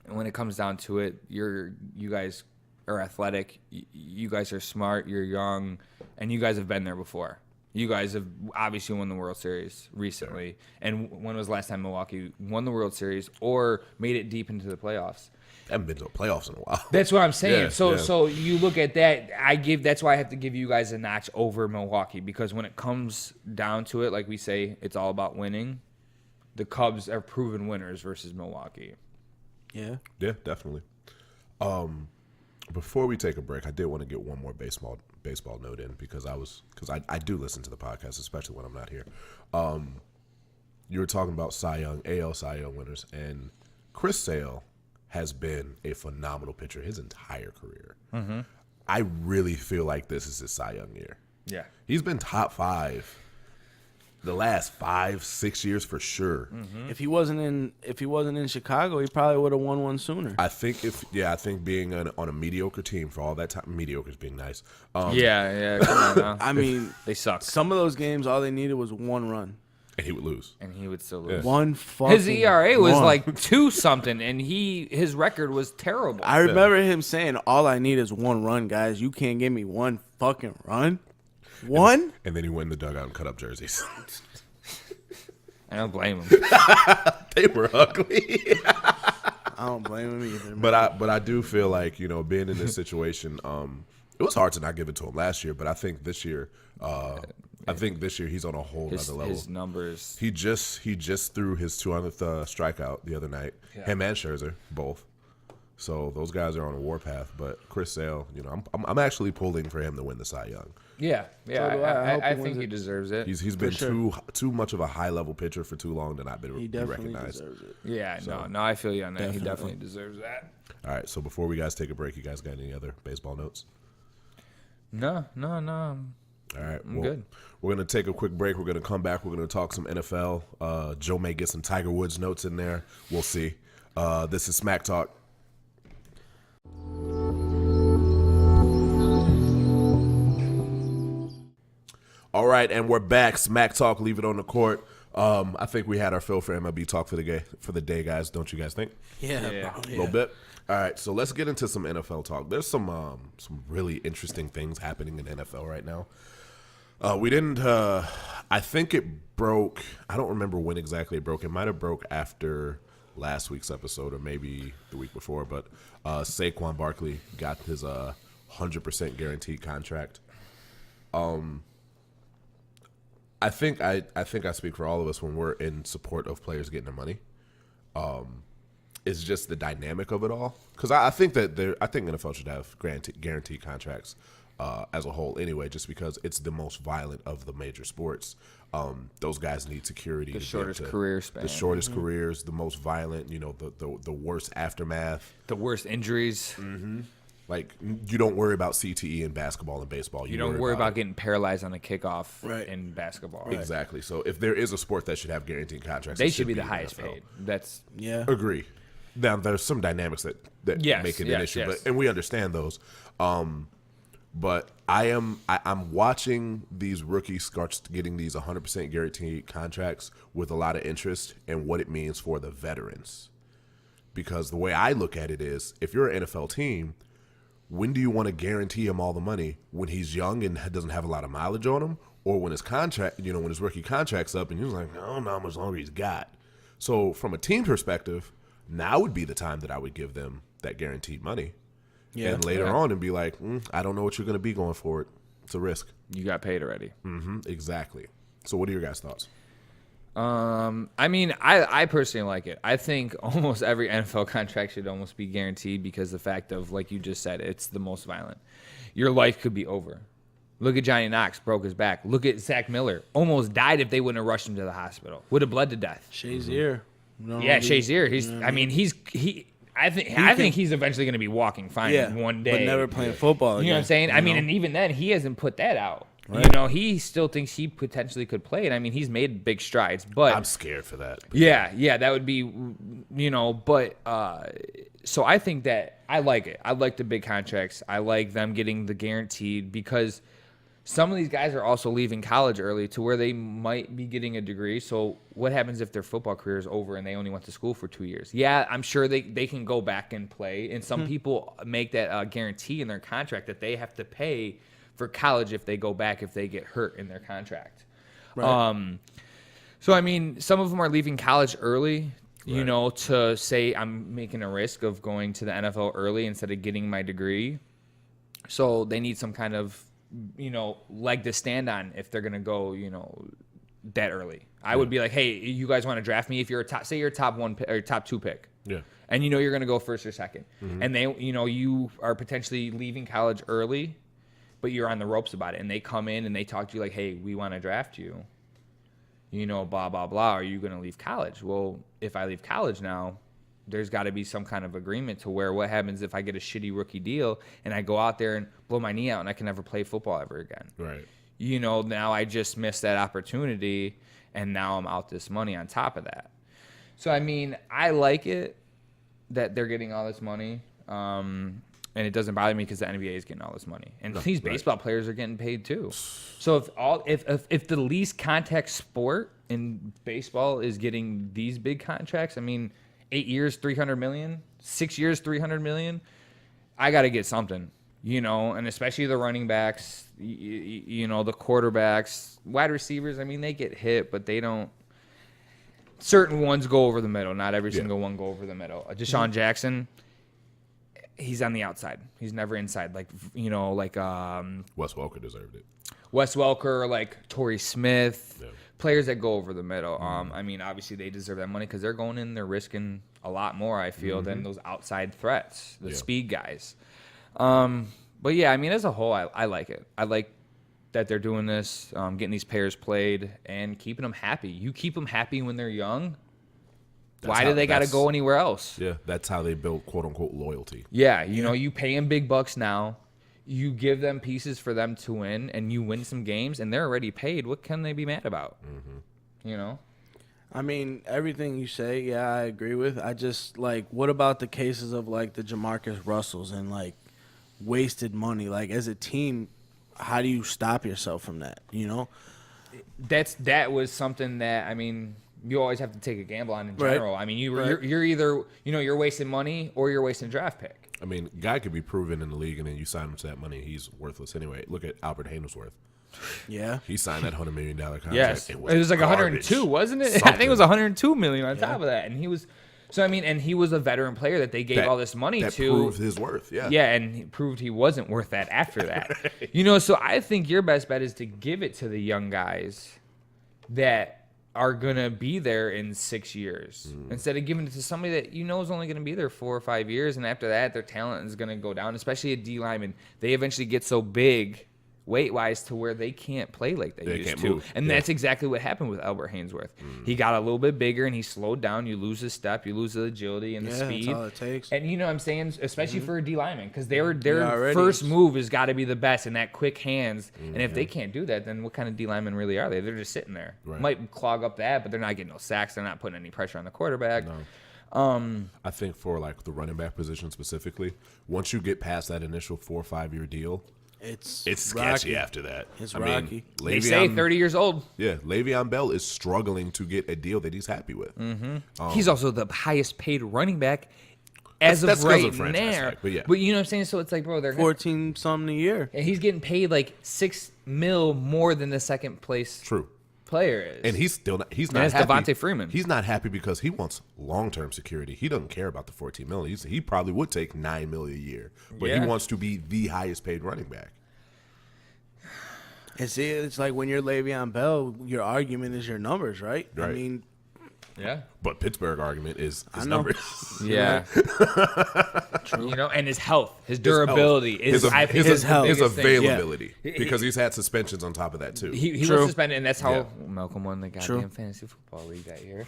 when it comes down to it, you guys are athletic, you guys are smart, you're young, and you guys have been there before. You guys have obviously won the World Series recently. And when was the last time Milwaukee won the World Series or made it deep into the playoffs?
I haven't been to the playoffs in a while.
That's what I'm saying.
Yeah,
So you look at that. That's why I have to give you guys a notch over Milwaukee, because when it comes down to it, like we say, it's all about winning. The Cubs are proven winners versus Milwaukee.
Yeah.
Yeah, definitely. Before we take a break, I did want to get one more baseball note in because I do listen to the podcast, especially when I'm not here. You were talking about Cy Young, AL Cy Young winners, and Chris Sale has been a phenomenal pitcher his entire career. Mm-hmm. I really feel like this is his Cy Young year.
Yeah.
He's been top 5 the last 5-6 years for sure.
Mm-hmm. If he wasn't in Chicago, he probably would have won one sooner.
I think being on a mediocre team for all that time, mediocre's being nice.
Yeah. Come on now.
I mean,
they suck.
Some of those games, all they needed was one run.
And he would lose.
And he would still lose.
One fucking
His ERA was
run.
like 2 something, and his record was terrible.
I remember him saying, "All I need is one run, guys. You can't give me one fucking run." One?
And then he went in the dugout and cut up jerseys.
I don't blame him.
They were ugly.
I don't blame him either.
But I do feel like, being in this situation, it was hard to not give it to him last year, but I think this year he's on a whole other level.
His numbers.
He just threw his 200th strikeout the other night.
Yeah.
Him and Scherzer both. So those guys are on a warpath. But Chris Sale, I'm actually pulling for him to win the Cy Young.
Yeah.
So do I.
I think he deserves it.
He's been
sure.
too much of a high level pitcher for too long to not be
He definitely
recognized.
deserves it.
Yeah, no, I feel you on that. He definitely deserves that.
All right, so before we guys take a break, you guys got any other baseball notes?
No.
All right,
I'm good.
We're going to take a quick break. We're going to come back. We're going to talk some NFL. Joe may get some Tiger Woods notes in there. We'll see. This is Smack Talk. All right, and we're back. Smack Talk, leave it on the court. I think we had our fill for MLB talk for the day, guys. Don't you guys think?
Yeah.
A little bit. All right, so let's get into some NFL talk. There's some really interesting things happening in NFL right now. We didn't. I think it broke. I don't remember when exactly it broke. It might have broke after last week's episode or maybe the week before. But Saquon Barkley got his 100% guaranteed contract. I think I speak for all of us when we're in support of players getting their money. It's just the dynamic of it all. Because I think NFL should have guaranteed contracts as a whole anyway, just because it's the most violent of the major sports. Those guys need security.
The shortest career span.
The shortest careers, the most violent, the worst aftermath.
The worst injuries.
Mm-hmm. Like, you don't worry about CTE in basketball and baseball.
You don't worry about getting paralyzed on a kickoff
Right.
in basketball.
Right. Exactly. So if there is a sport that should have guaranteed contracts,
They
it
should be the
the
highest
NFL.
paid. That's
Yeah.
Agree. Now there's some dynamics that make it an issue,
yes.
and we understand those. But I'm watching these rookies start getting these 100% guaranteed contracts with a lot of interest in what it means for the veterans. Because the way I look at it is, if you're an NFL team, when do you want to guarantee him all the money? When he's young and doesn't have a lot of mileage on him, or when his contract, when his rookie contract's up and he's like, I don't know how much longer he's got. So from a team perspective, now would be the time that I would give them that guaranteed money.
Yeah.
And later on and be like, I don't know what you're going to be going forward. It's a risk.
you got paid already.
Mm-hmm, exactly. So what are your guys' thoughts?
I mean, I personally like it. I think almost every NFL contract should almost be guaranteed because the fact of, like you just said, it's the most violent. Your life could be over. Look at Johnny Knox, broke his back. Look at Zach Miller, almost died if they wouldn't have rushed him to the hospital. Would have bled to death.
Shazier.
Yeah, Shazier. I think he's eventually going to be walking fine one day.
But never playing football again.
You know what I'm saying? And even then, he hasn't put that out.
Right.
He still thinks he potentially could play it. I mean, he's made big strides, but
I'm scared for that.
yeah, that would be, but so I think that I like it. I like the big contracts. I like them getting the guaranteed because some of these guys are also leaving college early to where they might be getting a degree. So what happens if their football career is over and they only went to school for 2 years? Yeah, I'm sure they can go back and play. And some people make that guarantee in their contract that they have to pay for college if they go back, if they get hurt in their contract.
Right.
So, I mean, some of them are leaving college early, you know, to say I'm making a risk of going to the NFL early instead of getting my degree. So they need some kind of, you know, leg to stand on if they're going to go, you know, that early. I would be like, hey, you guys want to draft me if you're say you're a top 1 or top 2 pick.
Yeah.
And you know you're going to go first or second. And they, you know, you are potentially leaving college early, but you're on the ropes about it. And they come in and they talk to you like, hey, we want to draft you. You know, blah, blah, blah. Are you going to leave college? Well, if I leave college now, there's got to be some kind of agreement to where what happens if I get a shitty rookie deal and I go out there and blow my knee out and I can never play football ever again.
Right.
You know, now I just missed that opportunity and now I'm out this money on top of that. So, I mean, I like it that they're getting all this money. And it doesn't bother me because the NBA is getting all this money, and these baseball players are getting paid too. So if the least contact sport in baseball is getting these big contracts, I mean, 8 years, $300 million, 6 years, $300 million, I got to get something, you know, and especially the running backs, you know, the quarterbacks, wide receivers. I mean, they get hit, but they don't. Certain ones go over the middle. Not every single one go over the middle. Deshaun Jackson. He's on the outside. He's never inside. Like, you know, like
Wes Welker deserved it.
Wes Welker, like Torrey Smith, players that go over the middle. I mean, obviously they deserve that money because they're going in, they're risking a lot more, I feel, than those outside threats, the speed guys. But yeah, I mean, as a whole, I like it. I like that they're doing this, getting these players played and keeping them happy. You keep them happy when they're young. Why do they got to go anywhere else?
Yeah, that's how they build quote-unquote loyalty.
Yeah, you know, you pay them big bucks now. You give them pieces for them to win, and you win some games, and they're already paid. What can they be mad about? You know?
I mean, everything you say, yeah, I agree with. I just, like, what about the cases of, like, the Jamarcus Russells and, like, wasted money? Like, as a team, how do you stop yourself from that, you know?
That was something that, I mean, you always have to take a gamble on in general.
Right.
I mean, you're either, you know, you're wasting money or you're wasting a draft pick.
I mean, guy could be proven in the league, and then you sign him to that money, he's worthless anyway. Look at Albert Haynesworth.
Yeah.
He signed that $100 million contract.
Yes. It was like
garbage.
102, wasn't it?
Something.
I think it was 102 million on top of that. And he was, so I mean, and he was a veteran player that they gave all this money
that
to.
proved his worth, yeah.
Yeah, and he proved he wasn't worth that after that. You know, so I think your best bet is to give it to the young guys that are going to be there in 6 years instead of giving it to somebody that you know is only going to be there 4 or 5 years. And after that, their talent is going to go down, especially a D lineman. They eventually get so big weight-wise to where they can't play like they used to.
Move.
And that's exactly what happened with Albert Haynesworth. He got a little bit bigger, and he slowed down. You lose his step. You lose the agility and the speed.
That's all it takes.
And you know what I'm saying? Especially for a D lineman, because their
already
first
is.
move has got to be the best and that quick hands. And if they can't do that, then what kind of D linemen really are they? They're just sitting there.
Right.
Might clog up that, but they're not getting no sacks. They're not putting any pressure on the quarterback.
No. I think for like the running back position specifically, once you get past that initial 4 or 5 year deal,
It's
sketchy
rocky.
after that.
It's
I
rocky.
Mean,
They say 30 years old.
Yeah, Le'Veon Bell is struggling to get a deal that he's happy with.
He's also the highest paid running back as
That's
of
'cause
right
of franchise
now.
tag, but yeah.
But you know what I'm saying? So it's like, bro, they're
14 something a year.
and he's getting paid like $6 million more than the second place
True.
player is.
And he's not
that's
happy.
Devontae Freeman.
He's not happy because he wants long-term security. He doesn't care about the $14 million. He probably would take $9 million a year, but he
Yeah.
wants to be the highest paid running back.
And see, it's like when you're Le'Veon Bell, your argument is your numbers, right? I
Right.
mean,
yeah.
But Pittsburgh argument is his
know.
numbers.
Yeah. You know, and his health, his durability,
his
I think
his
the
health.
his
biggest thing.
availability,
Yeah.
because he's had suspensions on top of that too.
He
True.
was suspended, and that's how
Yeah.
Malcolm won the
True.
goddamn fantasy football league that year.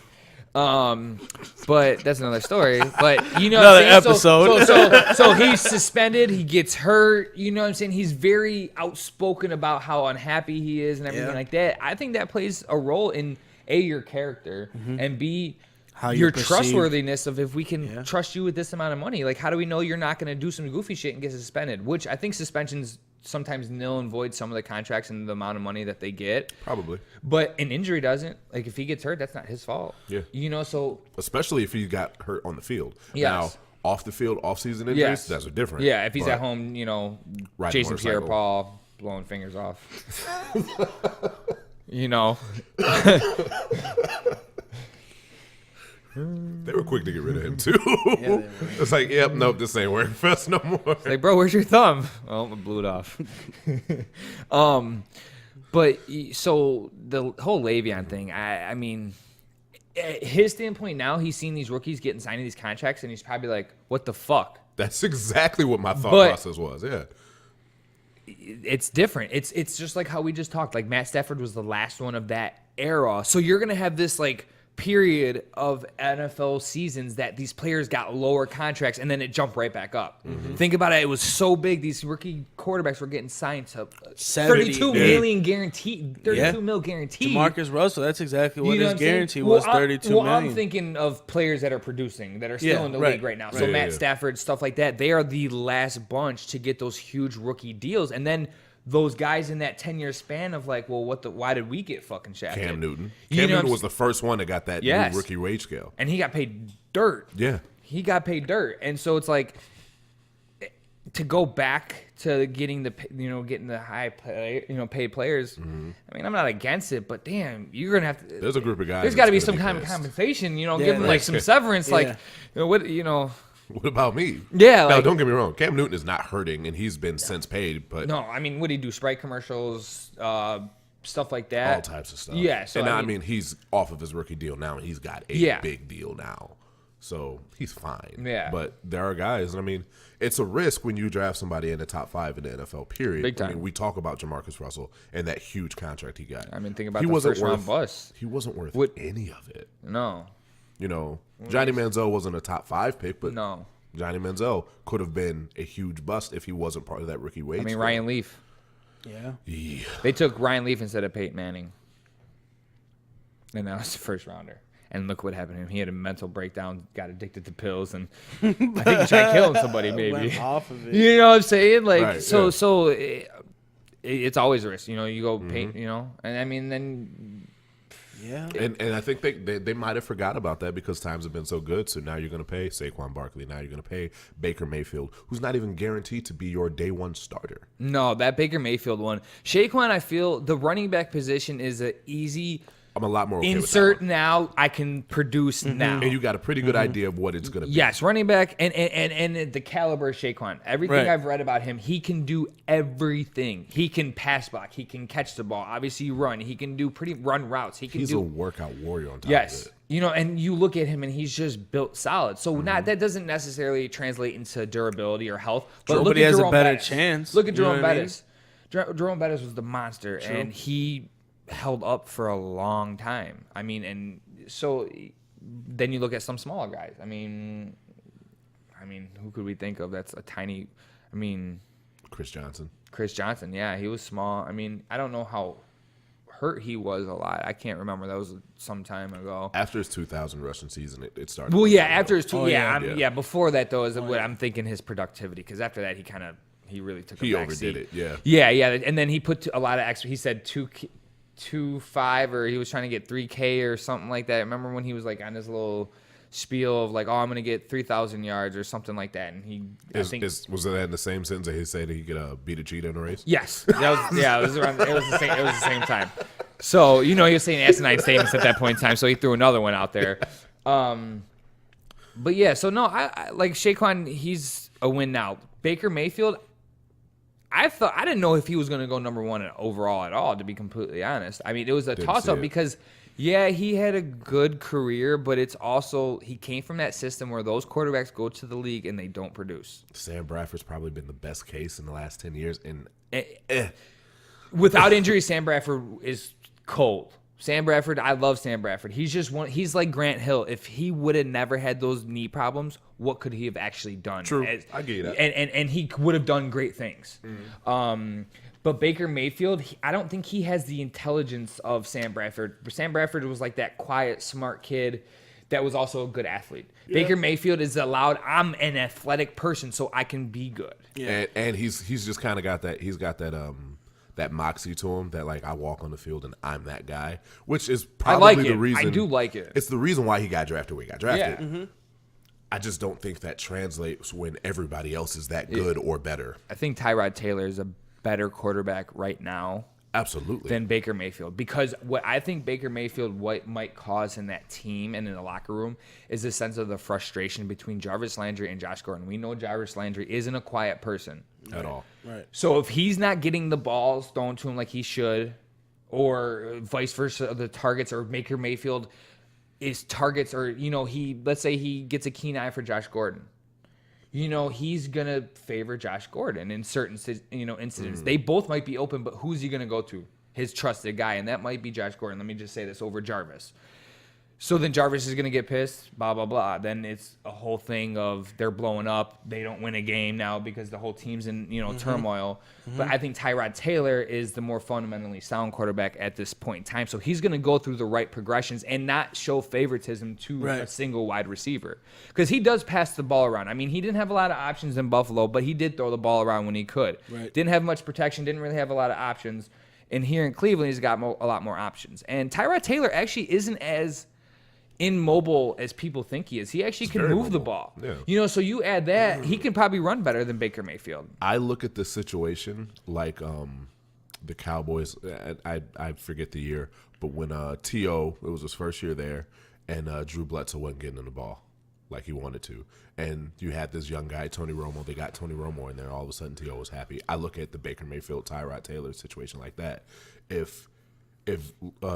But that's another story. But you know,
Another
what I'm saying?
episode.
So he's suspended. He gets hurt. You know what I'm saying? He's very outspoken about how unhappy he is and everything
Yeah.
like that. I think that plays a role in A, your character, and B,
How
your
you're perceived.
trustworthiness of if we can
Yeah.
trust you with this amount of money. Like, how do we know you're not going to do some goofy shit and get suspended? Which I think suspensions sometimes nil and void some of the contracts and the amount of money that they get.
Probably,
But an injury doesn't. Like, if he gets hurt, that's not his fault.
Yeah.
You know, so
especially if he got hurt on the field.
Yes.
Now, off the field, off-season injuries,
yes.
that's a different.
Yeah, if he's
but
at home, you know,
Riding
Jason
motorcycle.
Pierre-Paul, blowing fingers off. You know.
They were quick to get rid of him too.
Yeah, they were.
It's like, yep, nope, this ain't working for us no more.
Like, bro, where's your thumb? Oh, I blew it off. But so the whole Le'Veon thing, I mean, his standpoint now, he's seen these rookies getting signed to these contracts, and he's probably like, what the fuck?
That's exactly what my thought process was. Yeah.
It's different. It's just like how we just talked. Like, Matt Stafford was the last one of that era. So you're going to have this, like, period of NFL seasons that these players got lower contracts and then it jumped right back up. Think about it. It was so big. These rookie quarterbacks were getting signed to 32 million guaranteed. 32 mil guaranteed.
Marcus Russell, that's exactly what his guarantee
was.
was, 32 million.
I'm thinking of players that are producing, that are still in the league right now. So Matt Stafford, stuff like that, they are the last bunch to get those huge rookie deals. And then those guys in that 10-year span of like, well, why did we get fucking shafted?
Cam Newton.
You
Newton was the first one that got that new rookie wage scale.
And he got paid dirt.
Yeah.
He got paid dirt. And so it's like, to go back to getting the high paid players. I mean, I'm not against it, but damn, you're gonna have to.
There's a group of guys.
There's got to be some kind of compensation. Give them like some severance, like what.
What about me?
Yeah.
Now,
like,
don't get me wrong. Cam Newton is not hurting, and he's been since paid. But
no, I mean, what did he do? Sprite commercials, stuff like that.
All types of stuff.
Yeah. So
and I mean, he's off of his rookie deal now, and he's got a big deal now. So he's fine.
Yeah.
But there are guys, and I mean, it's a risk when you draft somebody in the top 5 in the NFL, period.
Big time.
I mean, we talk about Jamarcus Russell and that huge contract he got.
I mean, think about the first round bust.
He wasn't worth any of it.
No.
Johnny Manziel wasn't a top 5 pick, but
no.
Johnny Manziel could have been a huge bust if he wasn't part of that rookie wage.
I mean, Ryan Leaf.
Yeah.
They took Ryan Leaf instead of Peyton Manning. And that was the first rounder. And look what happened to him. He had a mental breakdown, got addicted to pills, and I think he tried killing somebody, maybe.
Went off of it.
You know what I'm saying? Like,
right,
so it's always a risk. You go paint, and I mean, then...
Yeah.
And I think they might have forgot about that because times have been so good. So now you're going to pay Saquon Barkley. Now you're going to pay Baker Mayfield, who's not even guaranteed to be your day one starter.
No, that Baker Mayfield one. Saquon, I feel the running back position is an easy...
I'm a lot more okay
insert
with that
now. I can produce now,
and you got a pretty good idea of what it's going to be.
Yes, running back and the caliber of Saquon. Everything I've read about him, he can do everything. He can pass block. He can catch the ball. Obviously, run. He can do run routes. He's
a workout warrior on top of it.
And you look at him and he's just built solid. So that doesn't necessarily translate into durability or health. But look
he
at
has
Jerome
a better
Bettis.
chance.
Look at Jerome
Bettis.
Jerome Bettis was the monster, and he held up for a long time. I mean, and so then you look at some smaller guys. I mean, who could we think of that's a tiny? I mean,
Chris Johnson.
Yeah, he was small. I mean, I don't know how hurt he was a lot. I can't remember. That was some time ago.
After his 2000 rushing season, it started.
Well, yeah, after his before that though is what I'm thinking his productivity, because after that he really took a back seat.
Overdid it.
Yeah, and then he put a lot of extra. He said 2.5 or he was trying to get 3K or something like that. Remember when he was like on his little spiel of like, oh, I'm gonna get 3,000 yards or something like that, and was
that in the same sentence that he said he could beat a cheetah in a race?
Yes, it was around. It was the same time. So he was saying asinine statements at that point in time. So he threw another one out there. But yeah, so no, I like Saquon. He's a win now. Baker Mayfield. I didn't know if he was going to go number 1 overall at all, to be completely honest. I mean, it was a toss-up because, he had a good career, but it's also he came from that system where those quarterbacks go to the league and they don't produce.
Sam Bradford's probably been the best case in the last 10 years. And
without injury, Sam Bradford is cold. Sam Bradford, I love Sam Bradford. He's just he's like Grant Hill. If he would have never had those knee problems, what could he have actually done?
True. I get that.
And he would have done great things. But Baker Mayfield, I don't think he has the intelligence of Sam Bradford. Sam Bradford was like that quiet, smart kid that was also a good athlete. Yeah. Baker Mayfield is allowed, I'm an athletic person, so I can be good.
Yeah. And he's just kind of got that, he's got that moxie to him that like I walk on the field and I'm that guy, which is probably the reason.
I do like it.
It's the reason why he got drafted where he got drafted.
Yeah. Mm-hmm.
I just don't think that translates when everybody else is that good or better.
I think Tyrod Taylor is a better quarterback right now
Absolutely.
than Baker Mayfield, because what I think Baker Mayfield what might cause in that team and in the locker room is a sense of the frustration between Jarvis Landry and Josh Gordon. We know Jarvis Landry isn't a quiet person
At all.
Right.
so if he's not getting the balls thrown to him like he should, or vice versa, the targets, or Baker Mayfield is targets, or let's say he gets a keen eye for Josh Gordon. He's going to favor Josh Gordon in certain, incidents. They both might be open, but who's he going to go to? His trusted guy, and that might be Josh Gordon. Let me just say this, over Jarvis. So then Jarvis is going to get pissed, blah, blah, blah. Then it's a whole thing of they're blowing up. They don't win a game now because the whole team's in, turmoil. But I think Tyrod Taylor is the more fundamentally sound quarterback at this point in time. So he's going to go through the right progressions and not show favoritism to a single wide receiver. Because he does pass the ball around. I mean, he didn't have a lot of options in Buffalo, but he did throw the ball around when he could.
Right.
Didn't have much protection, didn't really have a lot of options. And here in Cleveland, he's got a lot more options. And Tyrod Taylor actually isn't as immobile as people think he is. He actually can move the ball.
Yeah.
So you add that, he can probably run better than Baker Mayfield.
I look at this situation like the Cowboys. I forget the year, but when T.O., it was his first year there, and Drew Bledsoe wasn't getting in the ball like he wanted to. And you had this young guy, Tony Romo. They got Tony Romo in there. All of a sudden, T.O. was happy. I look at the Baker Mayfield, Tyrod Taylor situation like that. If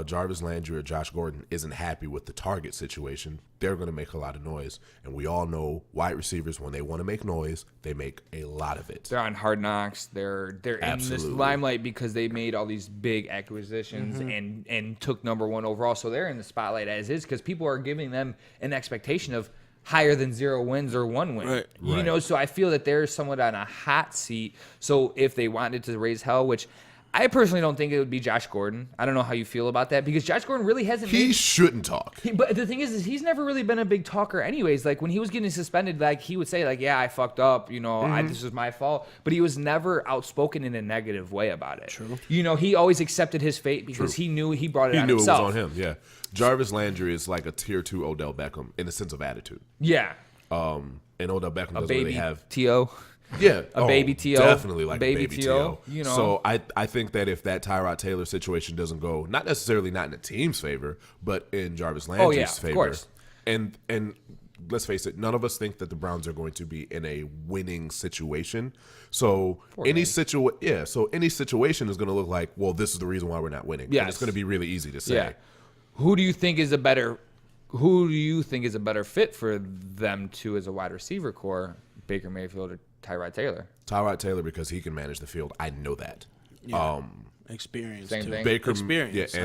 Jarvis Landry or Josh Gordon isn't happy with the target situation, they're going to make a lot of noise. And we all know wide receivers, when they want to make noise, they make a lot of it.
They're on Hard Knocks. They're in this limelight because they made all these big acquisitions and took number one overall. So they're in the spotlight as is because people are giving them an expectation of higher than 0 wins or 1 win. Right. So I feel that they're somewhat on a hot seat. So if they wanted to raise hell, which I personally don't think it would be Josh Gordon. I don't know how you feel about that because Josh Gordon really hasn't.
He shouldn't talk.
But the thing is he's never really been a big talker anyways. Like when he was getting suspended, like he would say like, yeah, I fucked up. This was my fault. But he was never outspoken in a negative way about it.
True.
He always accepted his fate because he knew he brought it on himself.
He knew it was on him, yeah. Jarvis Landry is like a tier 2 Odell Beckham in the sense of attitude.
Yeah.
And Odell Beckham doesn't really have
T.O.
Yeah,
baby T.O.
Definitely like a baby
T.O.
T.O. So I think that if that Tyrod Taylor situation doesn't go, not necessarily not in the team's favor, but in Jarvis Landry's favor,
of course.
And let's face it, none of us think that the Browns are going to be in a winning situation. So any situation is going to look like, well, this is the reason why we're not winning.
Yes.
And it's going to be really easy to say.
Yeah. Who do you think is a better fit for them two as a wide receiver core, Baker Mayfield or Tyrod Taylor?
Tyrod Taylor, because he can manage the field. I know that.
Yeah. Experience.
Same
too.
thing.
Baker
Experience.
Yeah,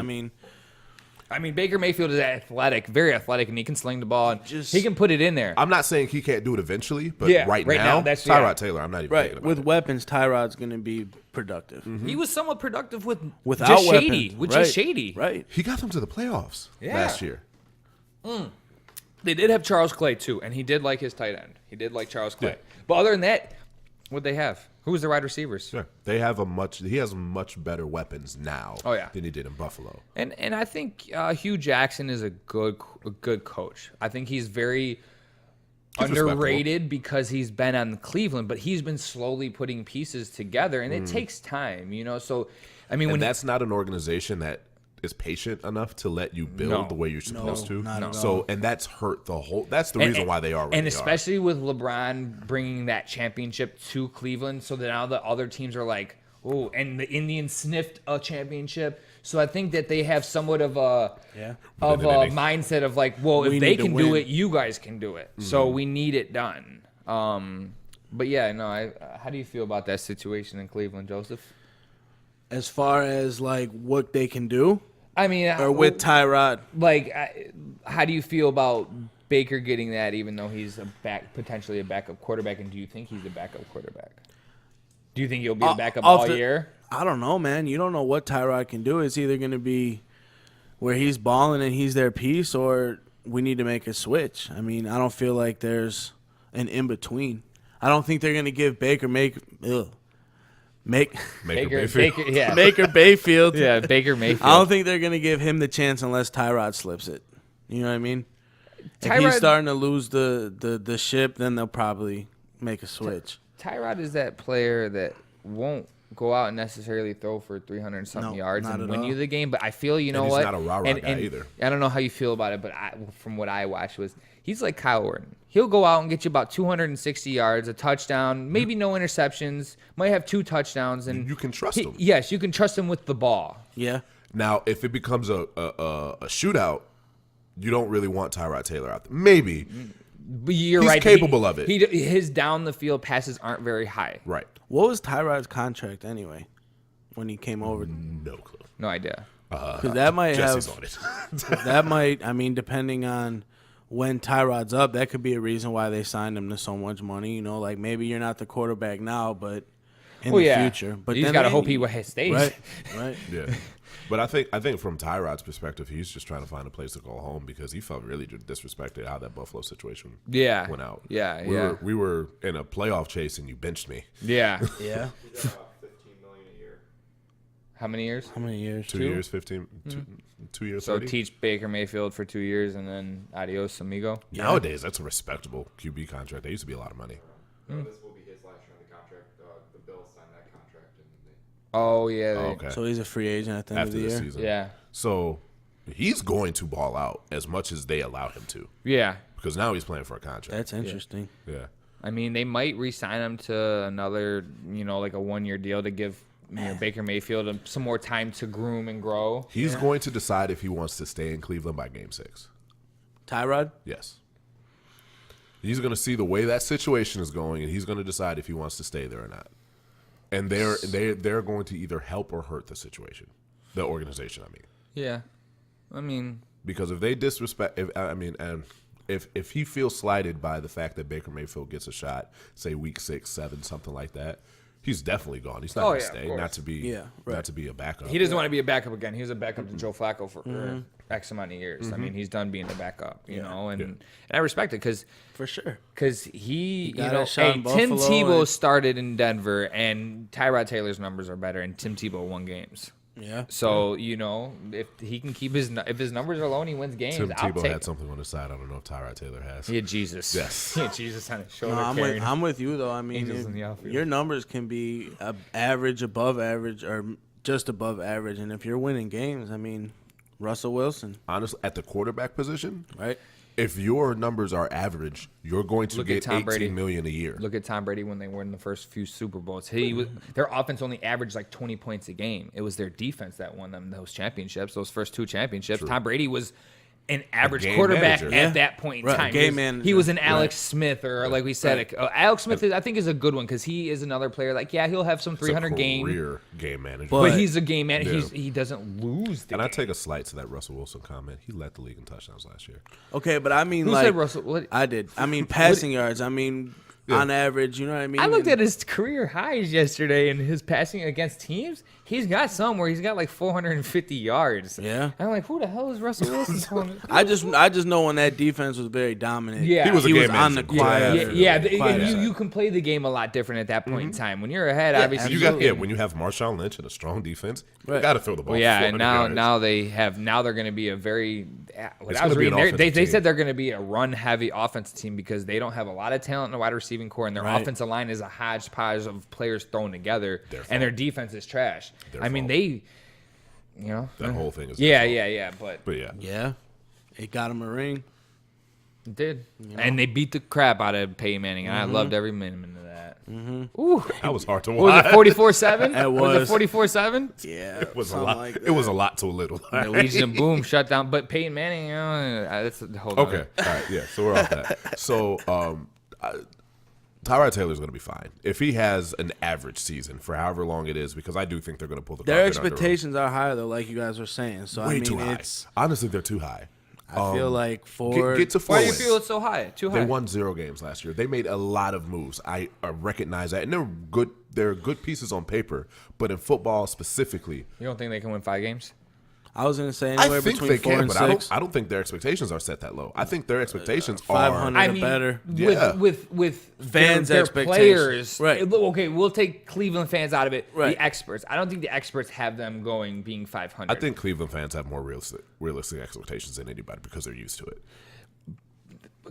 I mean, Baker Mayfield is athletic, very athletic, and he can sling the ball, and he can put it in there.
I'm not saying he can't do it eventually, but right now that's Tyrod Taylor. I'm not even thinking about
with
it.
weapons, Tyrod's going to be productive.
Mm-hmm.
He was somewhat productive
without
just
weapons.
Shady, with just Shady.
Right.
He got them to the playoffs last year.
They did have Charles Clay, too, and he did like his tight end. He did like Charles Clay. Yeah. But other than that, what'd they have? Who was the wide receivers?
Sure. He has much better weapons now than he did in Buffalo.
And I think Hugh Jackson is a good coach. I think he's very underrated because he's been on Cleveland, but he's been slowly putting pieces together, and it takes time, So, I mean,
that's not an organization that is patient enough to let you build the way you're supposed to. And that's hurt the whole. That's the reason why they are.
And especially with LeBron bringing that championship to Cleveland, so that now the other teams are like, oh, and the Indians sniffed a championship. So I think that they have somewhat of a mindset of like, well, if they can do it, you guys can do it. Mm-hmm. So we need it done. But yeah, no. How do you feel about that situation in Cleveland, Joseph?
As far as like what they can do,
I mean,
or with Tyrod,
like, how do you feel about Baker getting that, even though he's potentially a backup quarterback? And do you think he's a backup quarterback? Do you think he'll be a backup all year?
I don't know, man. You don't know what Tyrod can do. It's either going to be where he's balling and he's their piece, or we need to make a switch. I mean, I don't feel like there's an in between. I don't think they're going to give Baker Mayfield.
Baker
Mayfield.
Yeah, Baker Mayfield.
I don't think they're going to give him the chance unless Tyrod slips it. You know what I mean? If he's starting to lose the ship, then they'll probably make a switch.
Tyrod is that player that won't go out and necessarily throw for 300 and something
No,
yards
not
and
at
win
all.
you the game. But I feel, you know
he's
what?
not a rah-rah guy either.
I don't know how you feel about it, but from what I watched was he's like Kyle Orton. He'll go out and get you about 260 yards, a touchdown, maybe no interceptions, might have 2 touchdowns, and
You can trust him.
Yes, you can trust him with the ball.
Yeah.
Now, if it becomes a shootout, you don't really want Tyrod Taylor out there. Maybe.
But you're
He's
right.
capable of it.
His down the field passes aren't very high.
Right.
What was Tyrod's contract anyway when he came over?
No clue.
No idea.
Because that might
Jesse's
have
on it.
that might. I mean, depending on when Tyrod's up, that could be a reason why they signed him to so much money. You know, like maybe you're not the quarterback now, but in the future. But
he's
then
got to
again,
hope he stays.
Right. Right.
Yeah. But I think from Tyrod's perspective, he's just trying to find a place to go home because he felt really disrespected how that Buffalo situation
Yeah.
went out.
Yeah,
We were in a playoff chase and you benched me.
Yeah.
Yeah.
He's got about $15 million a year.
How many years?
How many years?
2 years, 15, 2 years,
So
30?
teach Baker Mayfield for 2 years and then adios amigo.
Nowadays, that's a respectable QB contract. That used to be a lot of money.
This will be his last year on the contract. The Bills signed that contract, and
Oh yeah.
Oh, okay.
So he's a free agent at the end
After
of the
this
year.
season.
Yeah.
So he's going to ball out as much as they allow him to
Yeah.
because now he's playing for a contract.
That's interesting.
Yeah.
I mean, they might re-sign him to another, like a 1-year deal to give Baker Mayfield some more time to groom and grow.
He's going to decide if he wants to stay in Cleveland by Game 6.
Tyrod.
Yes. He's going to see the way that situation is going, and he's going to decide if he wants to stay there or not. And they're going to either help or hurt the situation, the organization. I mean,
Yeah. I mean,
because if they disrespect, if he feels slighted by the fact that Baker Mayfield gets a shot, say week 6, 7, something like that, he's definitely gone. He's not going to
yeah, of
stay,
course.
not to be a backup.
he doesn't want to be a backup again. He was a backup to Joe Flacco for X amount of years. I mean, he's done being a backup, and I respect it
For sure.
because he
got a shot in
Tim
Buffalo
Tebow
and-
started in Denver, and Tyrod Taylor's numbers are better, and Tim Tebow won games.
Yeah.
So if he can keep if his numbers are low and he wins games,
Tim
I'll
Tebow
take
had
it.
something on his side. I don't know if Tyrod Taylor has.
He had Jesus.
Yes.
He had Jesus on his shoulder.
No,
carrying him.
I'm with you though. I mean,
Angels in the outfield.
your numbers can be average, above average, or just above average, and if you're winning games, I mean, Russell Wilson,
Honestly, at the quarterback position,
right?
if your numbers are average, you're going to
Look at
get
Tom Brady.
$18 million a year.
Look at Tom Brady when they won the first few Super Bowls. Their offense only averaged like 20 points a game. It was their defense that won them those championships, those first 2 championships.
True.
Tom Brady was an average
game
quarterback
manager.
at that point in
Right,
time.
game
He
manager.
was an Alex Smith, or like we said, Alex Smith. I think is a good one because he is another player. Like, yeah, he'll have some
It's a
300 games,
career game manager.
but
But-
he's a game manager.
Yeah.
He doesn't lose. The
and I
game.
take a slight to that Russell Wilson comment. He led the league in touchdowns last year.
Okay, but I mean,
Who
like
said Russell? What?
I did. I mean, passing yards. I mean, on average, you know what I mean.
I looked
And-
at his career highs yesterday and his passing against teams. He's got some where he's got like 450 yards.
Yeah.
And I'm like, who the hell is Russell Wilson?
I just know when that defense was very dominant.
Yeah.
He was a
he was
game
on the
manager.
quiet.
yeah.
Quiet.
You can play the game a lot different at that point in time. When you're ahead, obviously.
When you have Marshawn Lynch and a strong defense, you
Right.
got to throw the ball.
Well, yeah, and
400 yards.
now they're going to be a very. What
It's
I was
gonna be an
reading, they
offensive
said
team.
they're going to be a run-heavy offensive team because they don't have a lot of talent in the wide receiving core, and their
Right.
offensive line is a hodgepodge of players thrown together,
Their fault.
and their defense is trash.
Their
I mean,
fault.
they, you know,
That whole thing is
yeah,
their fault.
but
But yeah,
Yeah, it got him a ring.
it did, and they beat the crap out of Peyton Manning, and I loved every minute of that. Ooh,
that was hard to
what was
watch.
it 44-7?
It
Was it
was.
44-7?
Yeah,
It was a
something
lot.
like
It was
that.
a lot to a little.
The Legion of Boom shut down, but Peyton Manning, that's the whole.
Okay. All right. Yeah. So we're off that. So Tyrod Taylor's going to be fine if he has an average season for however long it is, because I do think they're going to pull the
Their
carpet under him.
expectations are higher though, like you guys were saying. So
way
I mean,
too high.
it's.
Honestly, they're too high.
I feel like for
Get to 4
Why do you
wins.
feel it's so high? Too high.
They won 0 games last year. They made a lot of moves. I recognize that, and they're good. They're good pieces on paper, but in football specifically,
You don't think they can win 5 games?
I was gonna say
I
anywhere
think
between
they
4
can,
and
but
6.
I don't think their expectations are set that low. I think their expectations
500.
are.
Or better.
Yeah.
with
Fans'
their
expectations.
players,
Right.
Okay, we'll take Cleveland fans out of it.
Right.
The experts. I don't think the experts have them being 500.
I think Cleveland fans have more realistic expectations than anybody because they're used to it.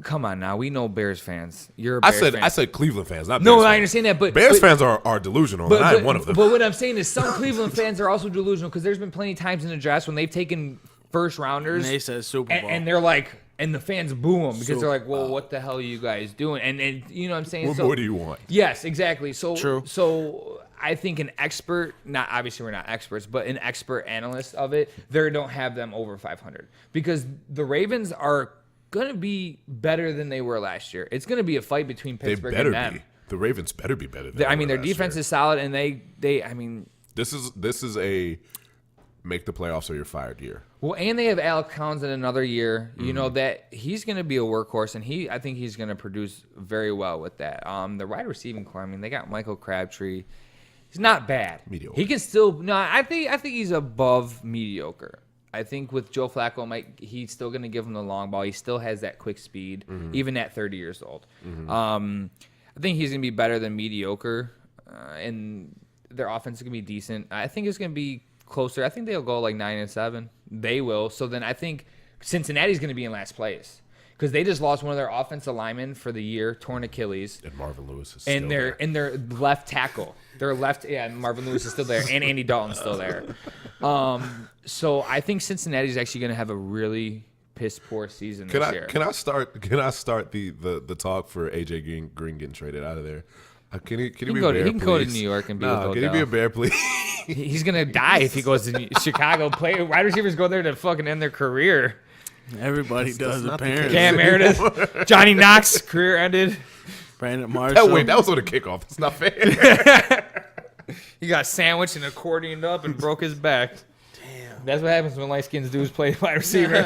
Come on now, we know Bears fans. You're a Bears fan.
I said Cleveland fans, not Bears
No,
fans.
I understand that, but
Bears fans are delusional, and I am one of them.
But what I'm saying is some Cleveland fans are also delusional because there's been plenty of times in the draft when they've taken first rounders
And they said Super Bowl.
and they're like, and the fans boo them because they're like, well, what the hell are you guys doing? And you know what I'm saying?
What more do you want?
Yes, exactly. So
True.
So I think an expert, not obviously we're not experts, but an expert analyst of it, they don't have them over 500 because the Ravens are going to be better than they were last year. It's going to be a fight between
They
Pittsburgh
better
and them.
be. The Ravens better be better than they
I mean,
were
their
last
defense
year.
is solid, and I mean,
This is a make the playoffs or you're fired year.
well, and they have Alex Collins in another year. You know
Mm-hmm.
that he's going to be a workhorse, and I think he's going to produce very well with that. The wide receiving core. I mean, they got Michael Crabtree. He's not bad.
Mediocre.
He can still no. I think he's above mediocre. I think with Joe Flacco, he's still going to give him the long ball. He still has that quick speed, even at 30 years old. I think he's going to be better than mediocre, and their offense is going to be decent. I think it's going to be closer. I think they'll go like 9-7. They will. So then I think Cincinnati's going to be in last place because they just lost one of their offensive linemen for the year, torn Achilles.
And Marvin Lewis is
And
still
their left tackle. Marvin Lewis is still there, and Andy Dalton's still there. So I think Cincinnati's actually going to have a really piss poor season this year.
Can I start the talk for AJ Green getting traded out of there? Can he be a Bear,
he can go to
please?
New York and be
No,
with
can he be
Odell.
a Bear, please?
He's going to die if he goes to Chicago. Wide receivers go there to fucking end their career.
Everybody does,
not the
apparently.
case.
Cam Meredith, Johnny Knox, career ended.
Brandon Marshall.
Wait, that was on the kickoff. That's not fair.
He got sandwiched and accordioned up and broke his back. Damn. That's what happens when light skins dudes play wide receiver.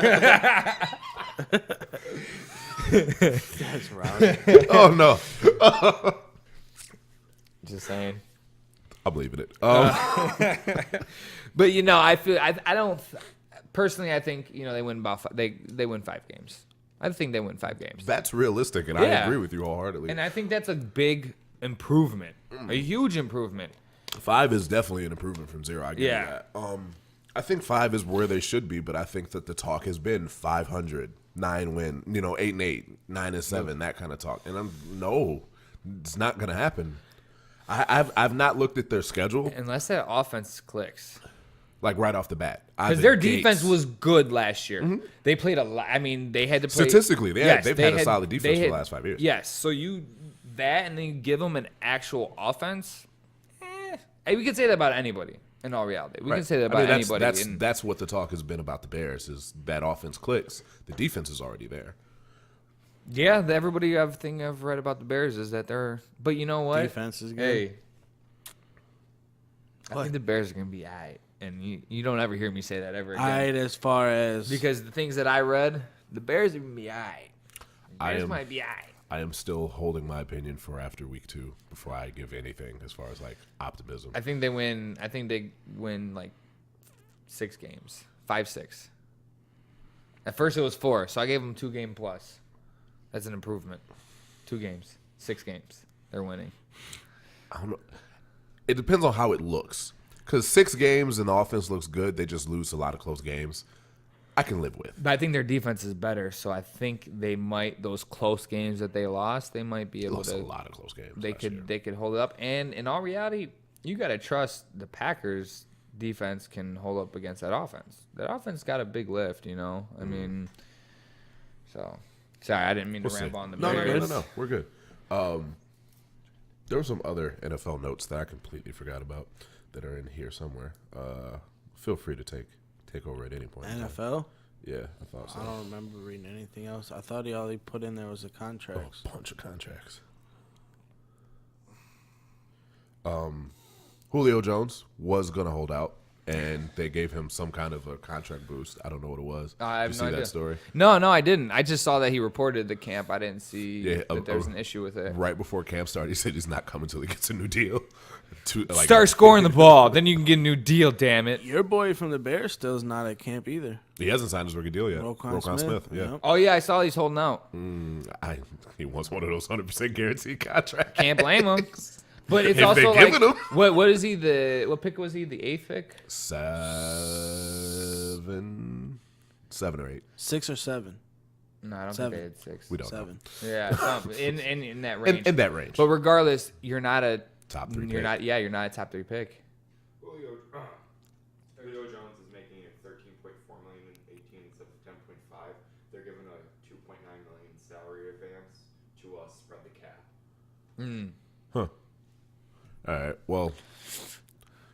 That's right.
Oh no,
Just saying.
I believe in it.
But I feel I don't personally. I think they win they win 5 games. I think they win 5 games,
That's realistic, and I
Yeah.
agree with you wholeheartedly.
and I think that's a big improvement, a huge improvement.
5 is definitely an improvement from 0. I give
Yeah.
you that. I think 5 is where they should be, but I think that the talk has been 500, 9 win, 8-8, 9-7, that kind of talk. And it's not gonna happen. I've not looked at their schedule
Unless that offense clicks,
like right off the bat
because their defense was good last year. They played a lot. I mean, they had to play
statistically they've had a solid defense for
had-
the last 5 years.
Yes, so and then you give them an actual offense. We could say that about anybody. In all reality, we can say that about anybody.
That's what the talk has been about the Bears is that offense clicks. The defense is already there.
Yeah, everything I've read about the Bears is that they're. But you know what?
Defense is good.
Hey, I
What?
think the Bears are gonna be aight, and you don't ever hear me say that ever again.
Aight, as far as
Because the things that I read, the Bears are gonna be aight. The
I
Bears
am-
might be aight.
I am still holding my opinion for after week 2 before I give anything as far as like optimism.
I think they win. I think they win like 6 games, 5-6. At first it was 4, so I gave them 2-game plus. That's an improvement. 2 games, 6 games. They're winning.
I don't know. It depends on how it looks. Because 6 games and the offense looks good, they just lose a lot of close games. I can live with.
But I think their defense is better, so I think they might those close games that they lost, they might be able
Lost
to.
a lot of close games.
They
last year.
could hold it up, and in all reality, you got to trust the Packers defense can hold up against that offense. That offense got a big lift, I mean, so sorry, I didn't mean to
We'll
ramble
see.
on the
No,
Bears.
no. We're good. There were some other NFL notes that I completely forgot about that are in here somewhere. Feel free to take over at any point. in time.
NFL.
Yeah, I thought so.
I don't remember reading anything else. I thought all he put in there was the contracts.
A bunch of contracts. Julio Jones was gonna hold out, and they gave him some kind of a contract boost. I don't know what it was.
I have
Did you
no
see
idea.
that story?
No, I didn't. I just saw that he reported the camp. I didn't see
Yeah,
that there was an issue with it.
Right before camp started, he said he's not coming until he gets a new deal.
Start scoring the ball, then you can get a new deal. Damn it!
Your boy from the Bears still's not at camp either.
He hasn't signed his rookie deal yet.
Roquan Smith.
Yeah.
Yep.
Oh yeah, I saw he's holding out.
He wants one of those 100% guaranteed contracts.
Can't blame him. But it's
If
also
they
like,
give it him.
what is he what pick was he? The 8th pick?
7 or 8.
6 or 7.
No, I don't
7.
think they had 6.
We don't
7.
Yeah, in that range.
in that range.
But regardless, you're not a
Top 3
You're
pick.
not. Yeah, you're not a top 3 pick.
Julio Jones is making it 13.4 million in 18 instead of 10.5. They're giving a 2.9 million salary advance to spread the cap.
All right. Well,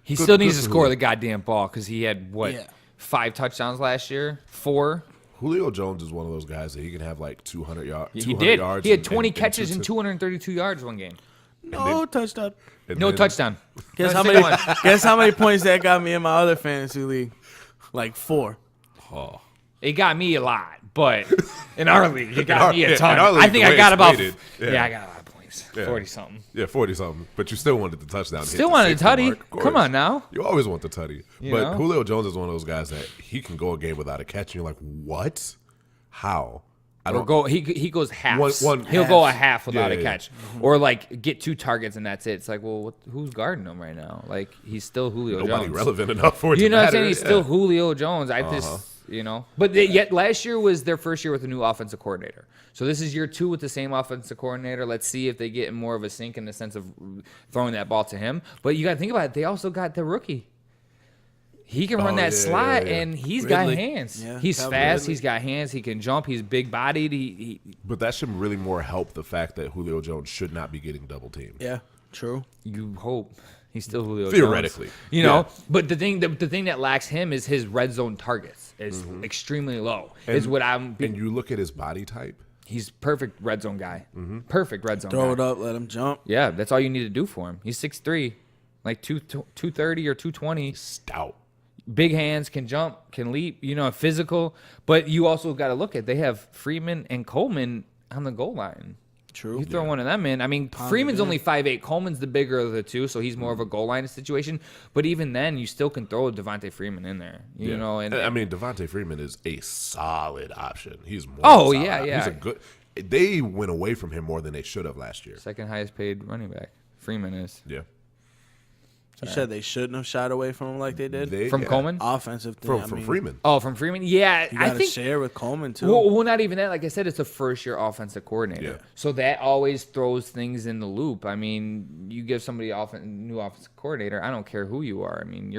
He
Good-
still needs
good
to
for
score
Julio.
the goddamn ball because he had
Yeah.
5 touchdowns last year. 4.
Julio Jones is one of those guys that he can have like 200 yards.
He did.
Yards
He had
and-
20
and
catches
two-
and 232 yards one game.
No touchdown.
and
No
then-
touchdown.
Guess
Not
how
a
many?
single one.
Guess how many points that got me in my other fantasy league? Like 4.
Oh.
It got me a lot, but in our league, it got
our-
me a
yeah,
ton.
in our
I
league,
think
the
I
way
got
it's
about.
weighted,
Yeah.
yeah.
I got a lot of points.
Yeah.
40 something.
Yeah, 40 something. But you still wanted the touchdown. to hit
Still
the
wanted a
60
tutty.
mark, of course.
Come on now.
You always want the tutty.
You
But
know?
Julio Jones is one of those guys that he can go a game without a catch, and you're like, what? How? I
Or go. He goes halves.
One
He'll
half.
go a half without
Yeah,
a
yeah.
catch, or like get 2 targets and that's it. It's like, well, who's guarding him right now? Like he's still Julio
Nobody
Jones.
relevant enough for it
You
to
know what I'm
matter.
saying? He's
Yeah.
still Julio Jones. I just, but yet last year was their first year with a new offensive coordinator. So this is year 2 with the same offensive coordinator. Let's see if they get in more of a sync in the sense of throwing that ball to him. But you got to think about it. They also got the rookie. He can run
Oh,
that
yeah,
slot,
yeah, yeah.
and he's got
Ridley.
hands.
Yeah,
He's
Calvin
fast.
Ridley.
He's got hands. He can jump. He's big bodied. He
But that should really more help the fact that Julio Jones should not be getting double teamed.
Yeah. True.
you hope he's still Julio
Theoretically,
Jones. You know,
yeah.
but the thing that lacks him is his red zone targets is extremely low. Is what I'm.
And you look at his body type.
He's perfect red zone guy. Perfect red zone
Throw
guy.
it up. Let him jump.
Yeah, that's all you need to do for him. He's 6'3", like 230 or 220.
Stout.
Big hands, can jump, can leap, physical. But you also got to look at they have Freeman and Coleman on the goal line.
True.
You throw one of them in. I mean, Freeman's only 5'8". Coleman's the bigger of the two, so he's more of a goal line situation. But even then, you still can throw Devontae Freeman in there. You know, and
I mean, Devontae Freeman is a solid option. He's more.
Oh,
than solid.
yeah, yeah.
He's a good. They went away from him more than they should have last year.
second highest paid running back. Freeman is.
Yeah.
You said they shouldn't have shied away from him like they did.
From Coleman?
Offensive thing.
From Freeman.
Oh, from Freeman? Yeah,
You
I
got to
think.
share with Coleman too.
Well, not even that. Like I said, it's a first-year offensive coordinator,
Yeah.
so that always throws things in the loop. I mean, you give somebody new offensive coordinator. I don't care who you are. I mean,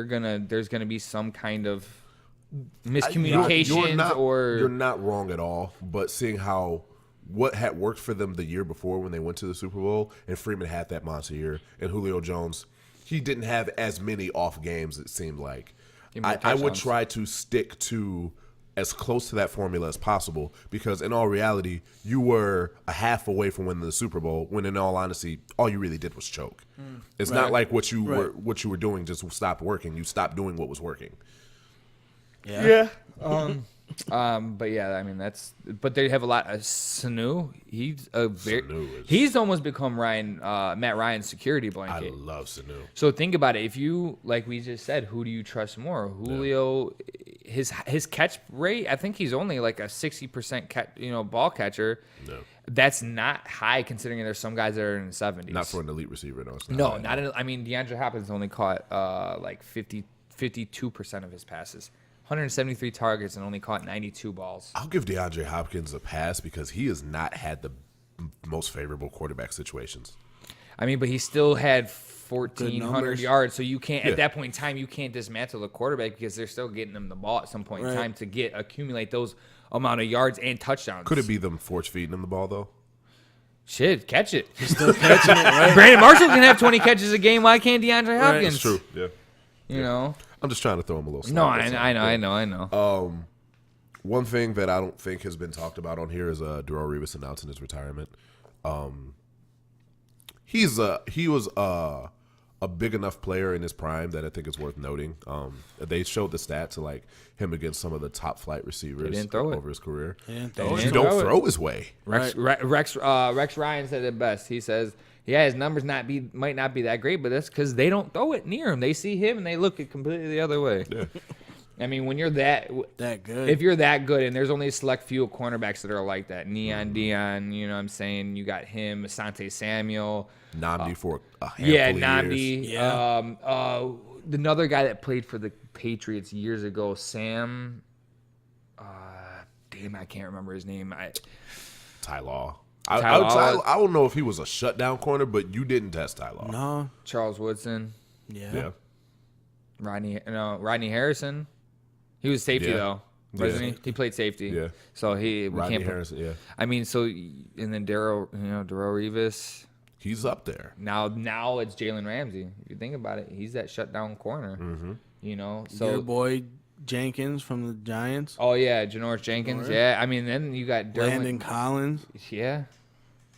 there's gonna be some kind of miscommunications
You're not wrong at all. But seeing how what had worked for them the year before when they went to the Super Bowl, and Freeman had that monster year, and Julio Jones, he didn't have as many off games. It seemed like
more
I would
touchdowns.
try to stick to as close to that formula as possible, because in all reality, you were a half away from winning the Super Bowl, when in all honesty, all you really did was choke. It's not like what you were doing just stopped working. You stopped doing what was working.
yeah.
But yeah, I mean but they have a lot. Sanu,
Sanu is-
he's almost become Matt Ryan's security
I
blanket.
love Sanu.
So think about it. If you, like we just said, who do you trust more? Julio, his catch rate, I think he's only like a 60% ball catcher.
No.
That's not high considering there's some guys that are in the 70s.
Not for an elite receiver, no. It's
No,
high.
not in, I mean, DeAndre Hopkins only caught like 52% of his passes. 173 targets and only caught 92 balls.
I'll give DeAndre Hopkins a pass because he has not had the most favorable quarterback situations.
I mean, but he still had
Good
1,400
numbers.
yards. So you can't,
Yeah.
at that point in time, you can't dismantle the quarterback because they're still getting him the ball at some point in
Right.
time to accumulate those amount of yards and touchdowns.
Could it be them force feeding him the ball, though?
Shit, catch it.
Still catching it, right?
Brandon Marshall can have 20 catches a game. Why can't DeAndre Hopkins?
It's true, yeah.
You know?
I'm just trying to throw him a little
No,
slack, that's all.
I know.
One thing that I don't think has been talked about on here is Darrelle Revis announcing his retirement. He was a big enough player in his prime that I think it's worth noting. They showed the stats to like him against some of the top flight receivers
didn't throw it.
over his career.
didn't
And
throw
you
it.
don't
Throw it.
throw his way.
Rex Ryan said it best. He says, "Yeah, his numbers might not be that great, but that's because they don't throw it near him. They see him and they look it completely the other way."
Yeah.
I mean, when you're that
good.
if you're that good, and there's only a select few cornerbacks that are like that. Neon Dion, you know what I'm saying? You got him, Asante Samuel.
Namdi for a handful
Yeah,
of
Namdi.
years.
Yeah.
Another guy that played for the Patriots years ago, Sam. damn, I can't remember his name.
Ty Law.
Ty
I
Law.
don't know if he was a shutdown corner, but you didn't test Ty Law.
No.
Charles Woodson.
Yeah.
Rodney Harrison. He was safety
Yeah.
though, wasn't
Yeah.
he? He played safety.
Yeah.
So we
Rodney
can't put,
Harrison, yeah.
I mean, so and then Darrell Rivas.
He's up there.
Now it's Jalen Ramsey. If you think about it, he's that shutdown corner.
Mm-hmm.
You know,
So
so
your boy Jenkins from the Giants.
oh yeah, Janoris Jenkins.
Janoris.
Yeah, I mean, then you got
Landon Collins.
Yeah,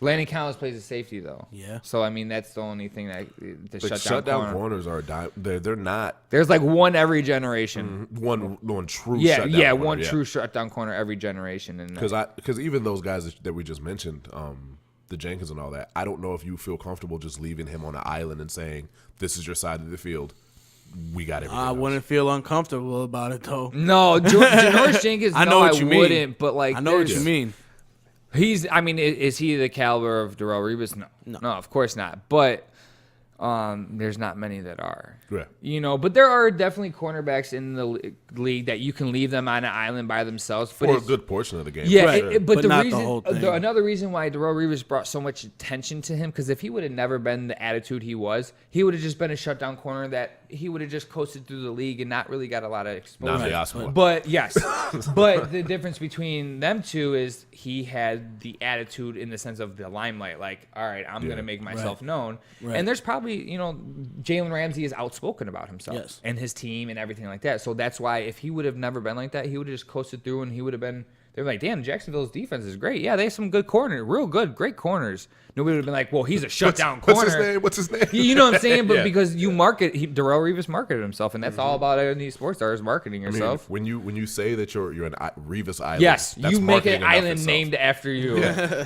Landon Collins plays a safety though.
Yeah.
So I mean, that's the only thing that the
Like
shutdown corner.
corners are they're not
There's like one every generation.
one true
Yeah,
shutdown
yeah,
corner,
one true shutdown corner every generation. And
because even those guys that we just mentioned, the Jenkins and all that, I don't know if you feel comfortable just leaving him on an island and saying this is your side of the field. We got everything.
I
else.
wouldn't feel uncomfortable about it though.
no, Janoris Jenkins.
I know what you mean.
wouldn't. But like,
I know what
there's-
you mean.
He's. I mean, is he the caliber of Darrell Rivas? No, of course not. But there's not many that are.
Yeah.
You know, but there are definitely cornerbacks in the league that you can leave them on an island by themselves. But
for a
it's-
good portion of the game.
Yeah,
Right.
but
But
the
not the
reason,
whole thing.
another reason why Darrell Rivas brought so much attention to him, because if he would have never been the attitude he was, he would have just been a shutdown corner that he would have just coasted through the league and not really got a lot of exposure.
Not the Oscar.
But yes, but the difference between them two is he had the attitude in the sense of the limelight. Like, all right, I'm gonna make myself known.
Right.
And there's probably, Jalen Ramsey is outspoken about himself
Yes.
and his team and everything like that. So that's why if he would have never been like that, he would have just coasted through and he would have been. They're like, damn, Jacksonville's defense is great. Yeah, they have some good corners, real good, great corners. Nobody would have been like, well, he's a shutdown corner.
What's his name?
You know what I'm saying? But
Yeah.
because you Darrell Rivas marketed himself, and that's all about any sports stars marketing
I mean,
yourself.
when you say that you're an Rivas Island,
Yes,
that's
you make
marketing
an
enough
island
itself.
named after you.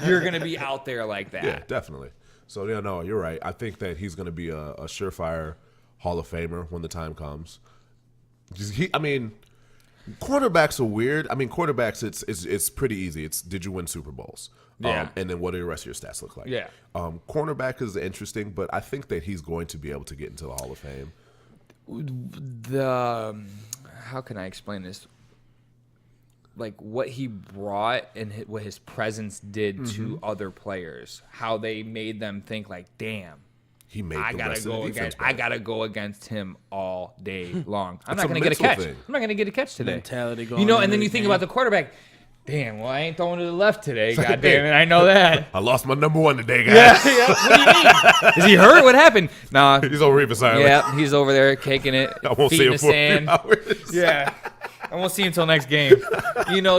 You're gonna be out there like that.
Yeah, definitely. So yeah, no, you're right. I think that he's going to be a surefire Hall of Famer when the time comes. Quarterbacks are weird. I mean, quarterbacks, it's pretty easy. It's did you win Super Bowls?
Yeah.
And then what do the rest of your stats look like?
Yeah.
Cornerback is interesting, but I think that he's going to be able to get into the Hall of Fame.
How can I explain this? Like what he brought and what his presence did to other players, how they made them think like, damn.
He made
I
the
gotta
rest of
go
the defense
against.
better.
I gotta go against him all day long. I'm
It's
not
a
gonna get a
mental
catch.
thing.
I'm not gonna get a catch today.
Mentality going
You know,
into
and then
the
you think
game.
about the quarterback. Damn, well, I ain't throwing to the left today. God damn it, I know that.
I lost my number one today, guys.
Yeah. What do you mean? Is he hurt? What happened? Nah.
He's on Rivas Island.
Yeah, he's over there caking it.
I won't
feet
see
in
him
the
for a
sand.
few hours.
Yeah. I won't see him until next game.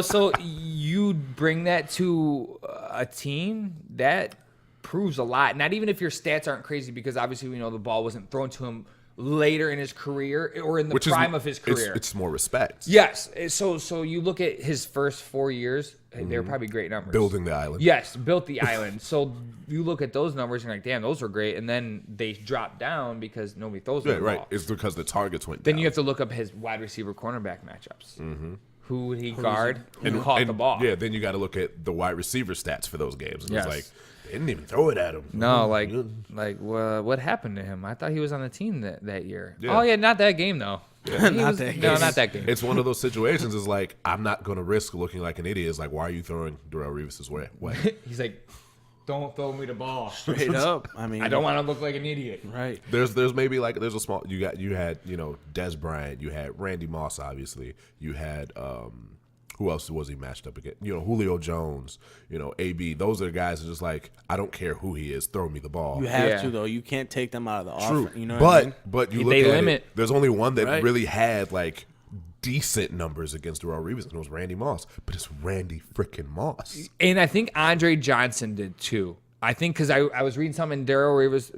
So you bring that to a team that proves a lot. Not even if your stats aren't crazy, because obviously we know the ball wasn't thrown to him later in his career or in the prime of his career.
It's more respect.
Yes. So you look at his first 4 years, they're probably great numbers.
Building the island.
Yes, built the island. So you look at those numbers and you're like, damn, those are great. And then they drop down because nobody throws
Yeah,
the
right.
ball.
It's because the targets went
Then
down.
you have to look up his wide receiver cornerback matchups. Mm-hmm. Who would he guard? Who caught the ball?
Yeah, then you got to look at the wide receiver stats for those games. And
Yes.
it's like, they didn't even throw it at him.
No, what happened to him? I thought he was on the team that year.
Yeah.
Oh, yeah, not that game, though. He
Not
was-
that
No,
game.
not that game.
It's one of those situations. Is like, I'm not going to risk looking like an idiot. It's like, why are you throwing Darrell Rivas' way?
He's like, don't throw me the ball.
Straight up. I mean,
I don't want to look like an idiot.
Right.
There's maybe like there's a small you had Des Bryant, you had Randy Moss, obviously, you had who else was he matched up against? Julio Jones, AB. Those are the guys that are just like, I don't care who he is, throw me the ball.
You have
Yeah.
to though. You can't take them out of the
True,
offense. You know what I mean?
but you
They
look at
limit.
it. There's only one that
Right.
really had like decent numbers against Darrell Rivas, and it was Randy Moss. But it's Randy freaking Moss.
And I think Andre Johnson did too. I think because I was reading something, Darrell Rivas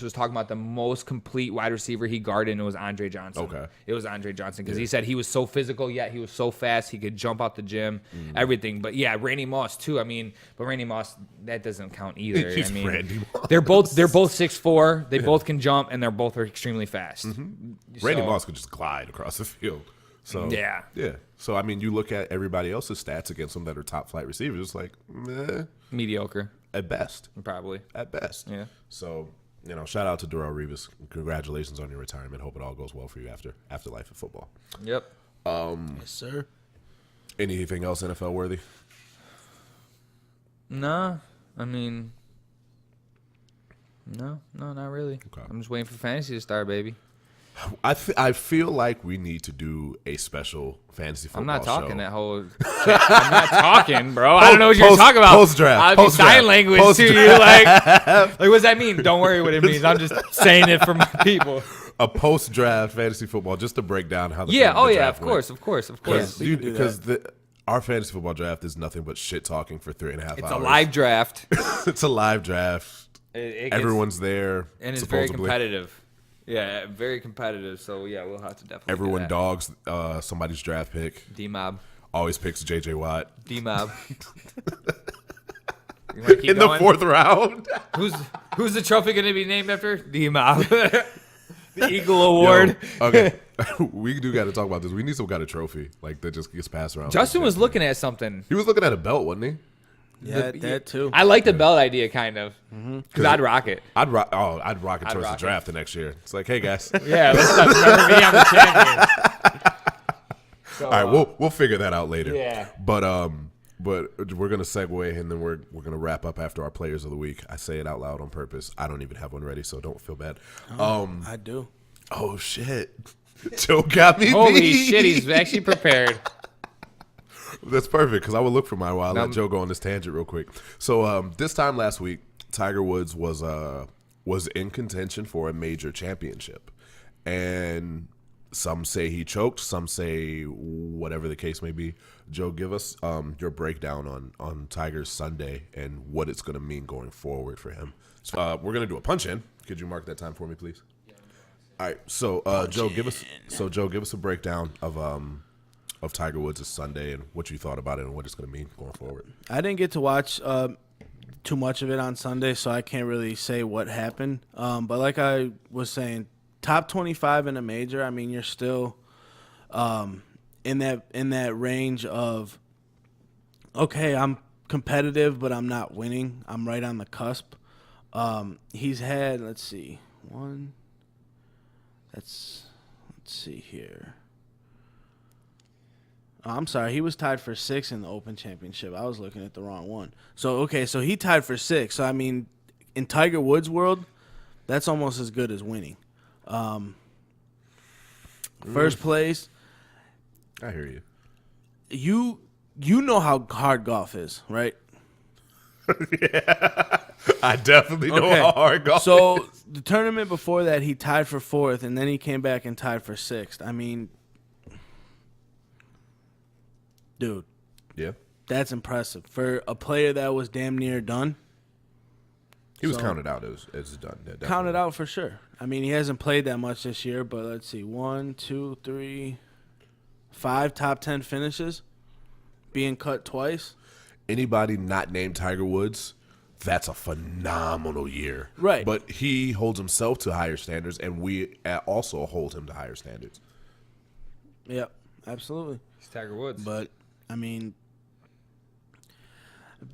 was talking about the most complete wide receiver he guarded, and it was Andre Johnson.
Okay.
It was Andre Johnson because he said he was so physical, yet he was so fast, he could jump out the gym, everything. But yeah, Randy Moss too. I mean, but Randy Moss, that doesn't count either.
He's
I mean,
Randy Moss.
they're both 6'4", they both can jump, and they're both extremely fast.
Randy
So-
Moss could just glide across the field. So
Yeah.
So I mean, you look at everybody else's stats against them that are top flight receivers. It's like,
Mediocre,
at best.
probably.
At best.
Yeah.
So, shout out to Darrell Rivas. Congratulations on your retirement. Hope it all goes well for you after life of football.
Yep.
Yes, sir.
Anything else NFL worthy?
No, I mean, no, not really.
Okay.
I'm just waiting for fantasy to start, baby.
I feel like we need to do a special fantasy football
I'm not talking
show.
that whole. I'm not talking, bro. I don't know what you're talking about.
Post-draft.
I'll be
Post-draft.
sign language to you, like what does that mean? Don't worry what it means. I'm just saying it for my people.
A post-draft fantasy football just to break down how the
Yeah.
the
Oh yeah.
draft
Of course. Of course. Of course.
we can do
Because our fantasy football draft is nothing but shit talking for 3.5 hours.
It's a live draft.
It's a live draft.
It gets-
Everyone's there,
and it's very
supposedly.
competitive. Yeah, very competitive. So yeah, we'll have to definitely.
Everyone
do
dogs somebody's draft pick.
D-Mob.
Always picks J.J. Watt
D-Mob.
in the 4th round.
Who's the trophy going to be named after? D-Mob. The Eagle Award.
Yo, okay, we do got to talk about this. We need some kind of trophy like that just gets passed around.
Justin was looking at something.
He was looking at a belt, wasn't he?
Yeah, that too.
I like the belt idea, kind of, because I'd rock it.
I'd rock it towards
rock
the
it.
draft the next year. It's like, hey guys.
Yeah, let's not remember me. I'm the champion. So,
All right, we'll figure that out later.
Yeah.
But we're gonna segue and then we're gonna wrap up after our players of the week. I say it out loud on purpose. I don't even have one ready, so don't feel bad.
I do.
Oh shit, Joe got me.
Holy
beat.
shit, he's actually prepared.
That's perfect because I would look for mine while I let Joe go on this tangent real quick. So this time last week, Tiger Woods was in contention for a major championship, and some say he choked, some say whatever the case may be. Joe, give us your breakdown on Tiger's Sunday and what it's going to mean going forward for him. So, we're going to do a punch in. Could you mark that time for me, please? All right. So Joe, give us a breakdown of Tiger Woods' Sunday and what you thought about it and what it's going to mean going forward.
I didn't get to watch too much of it on Sunday, so I can't really say what happened. But like I was saying, top 25 in a major. I mean, you're still in that range of okay, I'm competitive, but I'm not winning. I'm right on the cusp. He's had let's see here. I'm sorry, he was tied for 6 in the Open Championship. I was looking at the wrong one. So he tied for 6. So, I mean, in Tiger Woods' world, that's almost as good as winning. First place.
I hear
you. You know how hard golf is, right?
Yeah. I definitely know how hard golf
So,
is.
the tournament before that, he tied for 4th, and then he came back and tied for 6th. I mean, dude.
Yeah.
That's impressive. For a player that was damn near done.
He was counted out as done. Yeah,
Counted out for sure. I mean, he hasn't played that much this year, but let's see. 1, 2, 3, 5 top 10 finishes. Being cut twice.
Anybody not named Tiger Woods, that's a phenomenal year.
Right.
But he holds himself to higher standards, and we also hold him to higher standards.
Yep, absolutely.
It's Tiger Woods.
But, I mean,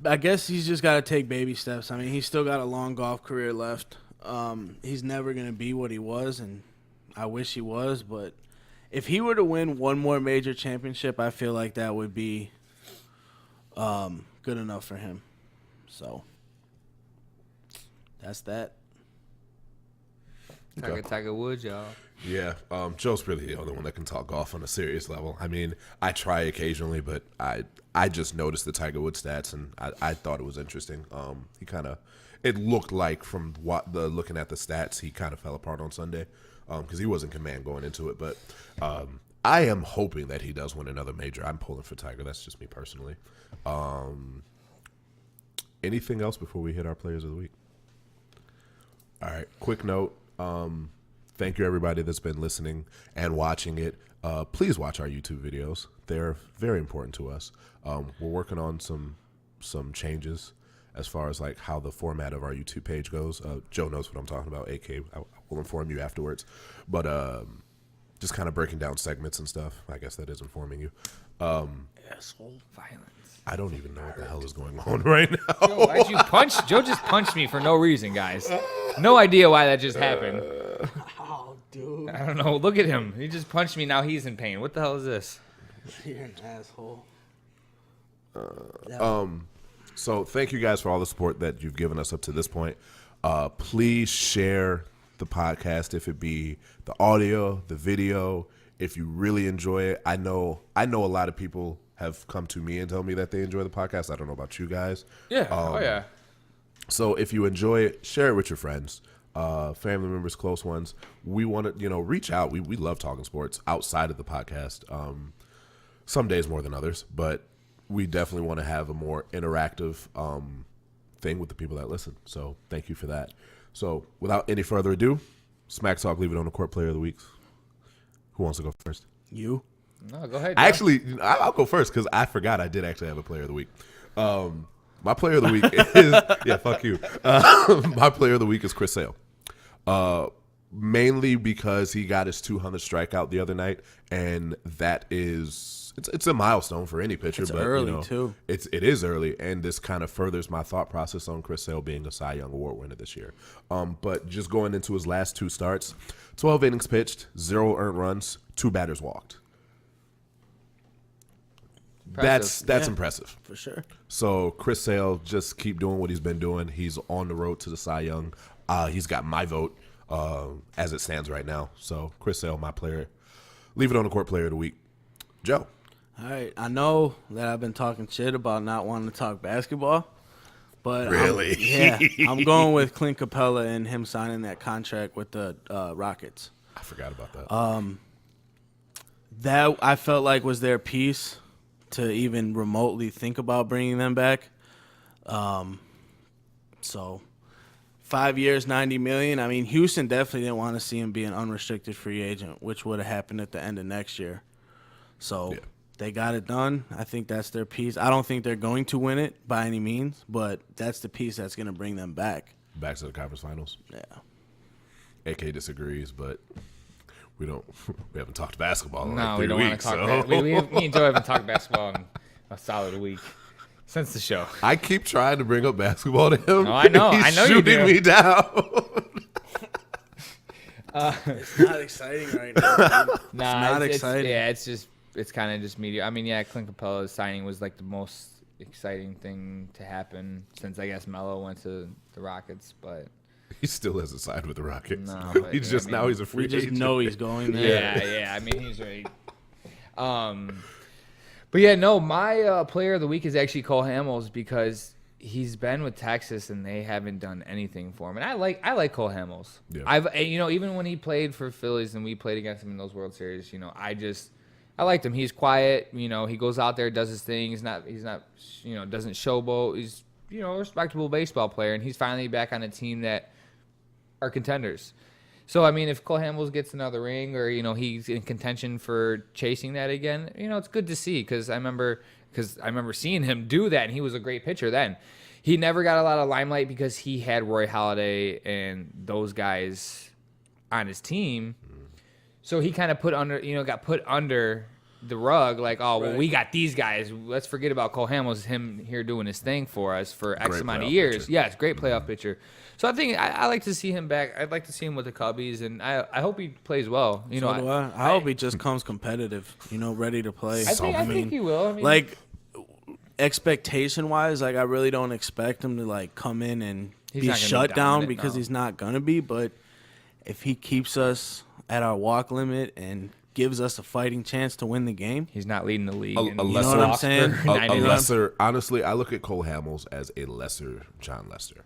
I guess he's just got to take baby steps. I mean, he's still got a long golf career left. He's never going to be what he was, and I wish he was. But if he were to win one more major championship, I feel like that would be good enough for him. So that's that.
Tiger Woods, y'all.
Yeah, Joe's really the only one that can talk golf on a serious level. I mean, I try occasionally, but I just noticed the Tiger Woods stats, and I thought it was interesting. It looked like from looking at the stats, he kind of fell apart on Sunday because he was in command going into it. But I am hoping that he does win another major. I'm pulling for Tiger. That's just me personally. Anything else before we hit our players of the week? All right, quick note. Thank you, everybody that's been listening and watching it. Please watch our YouTube videos. They're very important to us. We're working on some changes as far as like how the format of our YouTube page goes. Joe knows what I'm talking about, AK. I will inform you afterwards. But just kind of breaking down segments and stuff. I guess that is informing you.
Asshole violence.
I don't even know what the hell is going on right now.
Joe, why'd you punch? Joe just punched me for no reason, guys. No idea why that just happened.
Oh, dude.
I don't know. Look at him. He just punched me. Now he's in pain. What the hell is this?
You're an asshole.
So thank you guys for all the support that you've given us up to this point. Please share the podcast, if it be the audio, the video. If you really enjoy it, I know a lot of people have come to me and told me that they enjoy the podcast. I don't know about you guys.
Yeah. Yeah.
So if you enjoy it, share it with your friends, family members, close ones. We want to, reach out. We love talking sports outside of the podcast. Some days more than others, but we definitely want to have a more interactive thing with the people that listen. So thank you for that. So without any further ado, Smack Talk, Leave It on the Court Player of the Week. Who wants to go first?
You.
No, go ahead.
Actually, I'll go first because I forgot I did actually have a Player of the Week. My Player of the Week is fuck you. My Player of the Week is Chris Sale. Mainly because he got his 200th strikeout the other night, and that is it's a milestone for any pitcher.
It's
but
early too.
It is early, and this kind of furthers my thought process on Chris Sale being a Cy Young Award winner this year. But just going into his last 2 starts, 12 innings pitched, 0 earned runs, 2 batters walked.
Impressive.
That's impressive
For sure.
So Chris Sale, just keep doing what he's been doing. He's on the road to the Cy Young. He's got my vote as it stands right now. So Chris Sale, my player. Leave It on the Court Player of the Week. Joe.
All right. I know that I've been talking shit about not wanting to talk basketball, but
Really?
I'm going with Clint Capella and him signing that contract with the Rockets.
I forgot about that.
That I felt like was their piece to even remotely think about bringing them back. So 5 years, $90 million. I mean, Houston definitely didn't want to see him be an unrestricted free agent, which would have happened at the end of next year. So they got it done. I think that's their piece. I don't think they're going to win it by any means, but that's the piece that's going to bring them back.
Back to the conference finals.
Yeah.
AK disagrees, but we haven't talked basketball in
No,
like 3
we don't
weeks.
want to talk.
So.
Me and Joe haven't talked basketball in a solid week since the show.
I keep trying to bring up basketball to him.
Oh, I know.
He's
I know you
shooting
do.
me down.
It's not exciting right now. Dude.
Nah,
not exciting.
It's kind of just media. I mean, yeah, Clint Capella's signing was like the most exciting thing to happen since I guess Melo went to the Rockets, but
He still hasn't signed with the Rockets.
No, but,
he's
yeah,
just
I mean,
now he's a free
We just
agent.
know he's going there.
yeah. I mean, he's right. But yeah, no, my player of the week is actually Cole Hamels because he's been with Texas and they haven't done anything for him. And I like Cole Hamels.
Yeah.
Even when he played for Phillies and we played against him in those World Series, I liked him. He's quiet. He goes out there, does his thing. He's not doesn't showboat. He's a respectable baseball player, and he's finally back on a team that are contenders. So I mean, if Cole Hamels gets another ring, or he's in contention for chasing that again, it's good to see because I remember seeing him do that, and he was a great pitcher then. He never got a lot of limelight because he had Roy Halladay and those guys on his team. So he kind of got put under the rug, like, oh, well, we got these guys. Let's forget about Cole Hamels, him here doing his thing for us for X
Great
amount of
playoff
years.
pitcher.
Yes, great playoff pitcher. So I think I like to see him back. I'd like to see him with the Cubbies, and I hope he plays well.
So do I. I hope he just comes competitive, ready to play.
I think he will. I mean,
like, expectation-wise, I really don't expect him to, come in and
He's
be
not gonna be
shut down
dominant,
because
no.
he's not going to be. But if he keeps us at our walk limit and gives us a fighting chance to win the game,
he's not leading the league.
A
and
lesser-
You know what I'm saying?
for
A
90 runs.
lesser, honestly, I look at Cole Hamels as a lesser John Lester.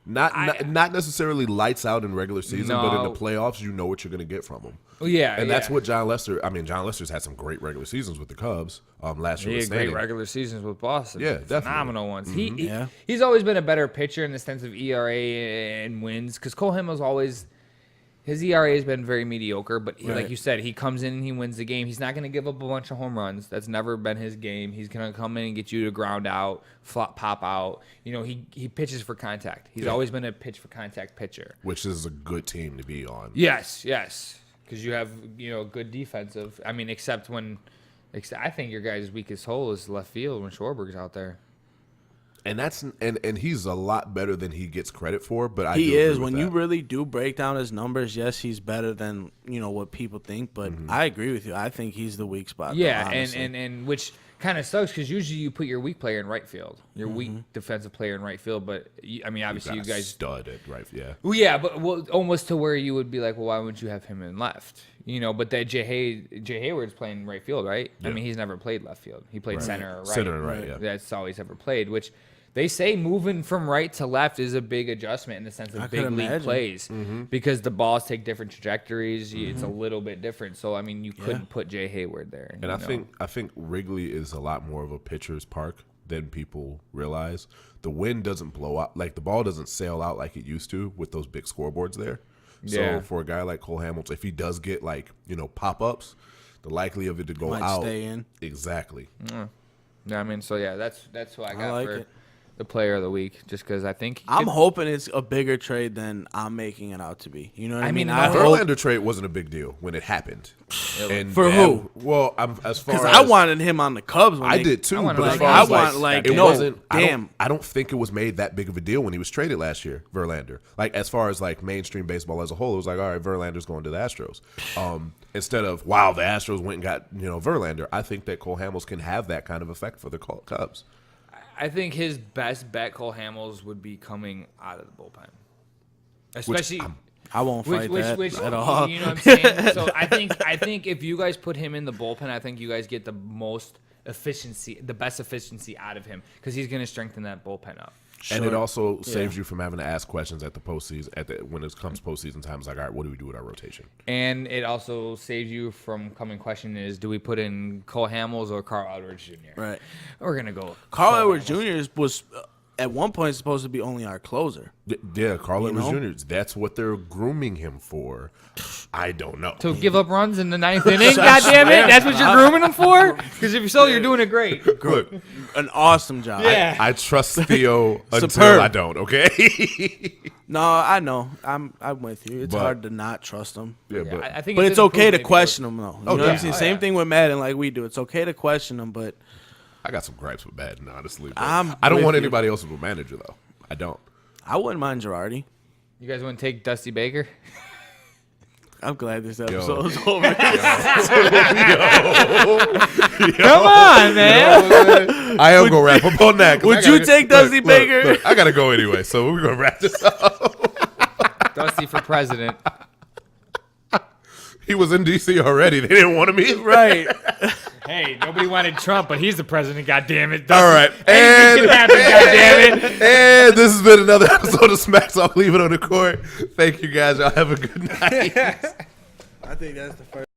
Not necessarily lights out in regular season, but in the
No.
playoffs, you know what you're going to get from him.
Yeah,
And that's
yeah.
what John Lester. I mean, John Lester's had some great regular seasons with the Cubs. Last year
He
was
had great
standing.
regular seasons with Boston.
Yeah, definitely.
Phenomenal ones.
Yeah.
He's always been a better pitcher in the sense of ERA and wins because Cole Hamels always his ERA has been very mediocre, but like you said, he comes in and he wins the game. He's not going to give up a bunch of home runs. That's never been his game. He's going to come in and get you to ground out, pop out. He pitches for contact. He's always been a pitch for contact pitcher.
Which is a good team to be on.
Yes. Because you have good defensive. I mean, except I think your guy's weakest hole is left field when Schwarberg's out there.
And that's and he's a lot better than he gets credit for. But
He
do agree
is.
with
When
that.
you really do break down his numbers, yes, he's better than what people think. But I agree with you. I think he's the weak spot.
Yeah,
though, honestly.
and which kind of sucks because usually you put your weak player in right field, your weak defensive player in right field. But I mean, obviously you
got a
guys.
stud at right. Yeah.
Well, yeah, but almost to where you would be like, well, why wouldn't you have him in left? But that Jay Hayward's playing right field, right?
Yeah.
I mean, he's never played left field. He played center or right.
Center and right. Yeah.
That's all he's ever played. Which they say moving from right to left is a big adjustment in the sense of big league plays because the balls take different trajectories. It's a little bit different. So I mean, you couldn't put Jay Hayward there.
And I think Wrigley is a lot more of a pitcher's park than people realize. The wind doesn't blow out, like the ball doesn't sail out like it used to with those big scoreboards there.
Yeah.
So for a guy like Cole Hamilton, if he does get pop ups, the likely of it to go
Might
out
stay in.
exactly.
Yeah, I mean, so yeah, that's what I got
like
for
it.
the player of the week, just because I think
I'm hoping it's a bigger trade than I'm making it out to be. You know what I mean?
mean,
I
the
hope
Verlander trade wasn't a big deal when it happened. And
For who?
Well, I'm as far
because
as
I wanted him on the Cubs. When
I
they,
did too,
I wanted
but
him
as
on
far
the
as
Cubs.
I want, like,
it
no,
wasn't.
damn.
I don't think it was made that big of a deal when he was traded last year, Verlander. Like as far as like mainstream baseball as a whole, it was like, all right, Verlander's going to the Astros. Instead of wow, the Astros went and got Verlander. I think that Cole Hamels can have that kind of effect for the Cubs.
I think his best bet, Cole Hamels, would be coming out of the bullpen, especially.
I won't fight that at all.
You know what I'm saying? So I think if you guys put him in the bullpen, I think you guys get the most efficiency, the best efficiency out of him because he's going to strengthen that bullpen up.
And it also saves you from having to ask questions at the postseason. When it comes postseason time, it's like, all right, what do we do with our rotation?
And it also saves you from coming question is, do we put in Cole Hamels or Carl Edwards Jr.?
Right.
We're going to go with
Carl
Cole
Edwards
Hamels.
Jr. was at one point supposed to be only our closer.
Yeah, Carl Edwards
know?
Jr. That's what they're grooming him for. I don't know.
To give up runs in the ninth inning? God damn it. That's what you're grooming him for? Because if so, you're doing it great.
Look,
An awesome job.
Yeah.
I trust Theo until
Superb.
I don't. Okay.
No, I know. I'm with you. It's
But-
hard to not trust him.
Yeah, but
I think
But it's okay to
improved,
question him, though. You know what
yeah.
I'm saying?
Oh,
Same
yeah.
thing with Madden, like we do. It's okay to question him, but
I got some gripes with Madden, honestly. But
I'm
I don't
with
want
you.
anybody else as a manager though. I don't.
I wouldn't mind Girardi.
You guys want to take Dusty Baker?
I'm glad this episode is over.
Come on, man.
I am gonna wrap up on that. 'cause
Would
I gotta
you
go-
take Dusty Baker?
Look, I gotta go anyway, so we're gonna wrap this up.
Dusty for president.
He was in DC already. They didn't want him either.
Right.
Hey, nobody wanted Trump, but he's the president. God damn it!
All right,
Anything can happen. God damn it!
and this has been another episode of Smacks Off. Leave it on the court. Thank you guys. Y'all have a good night.
I think that's the first.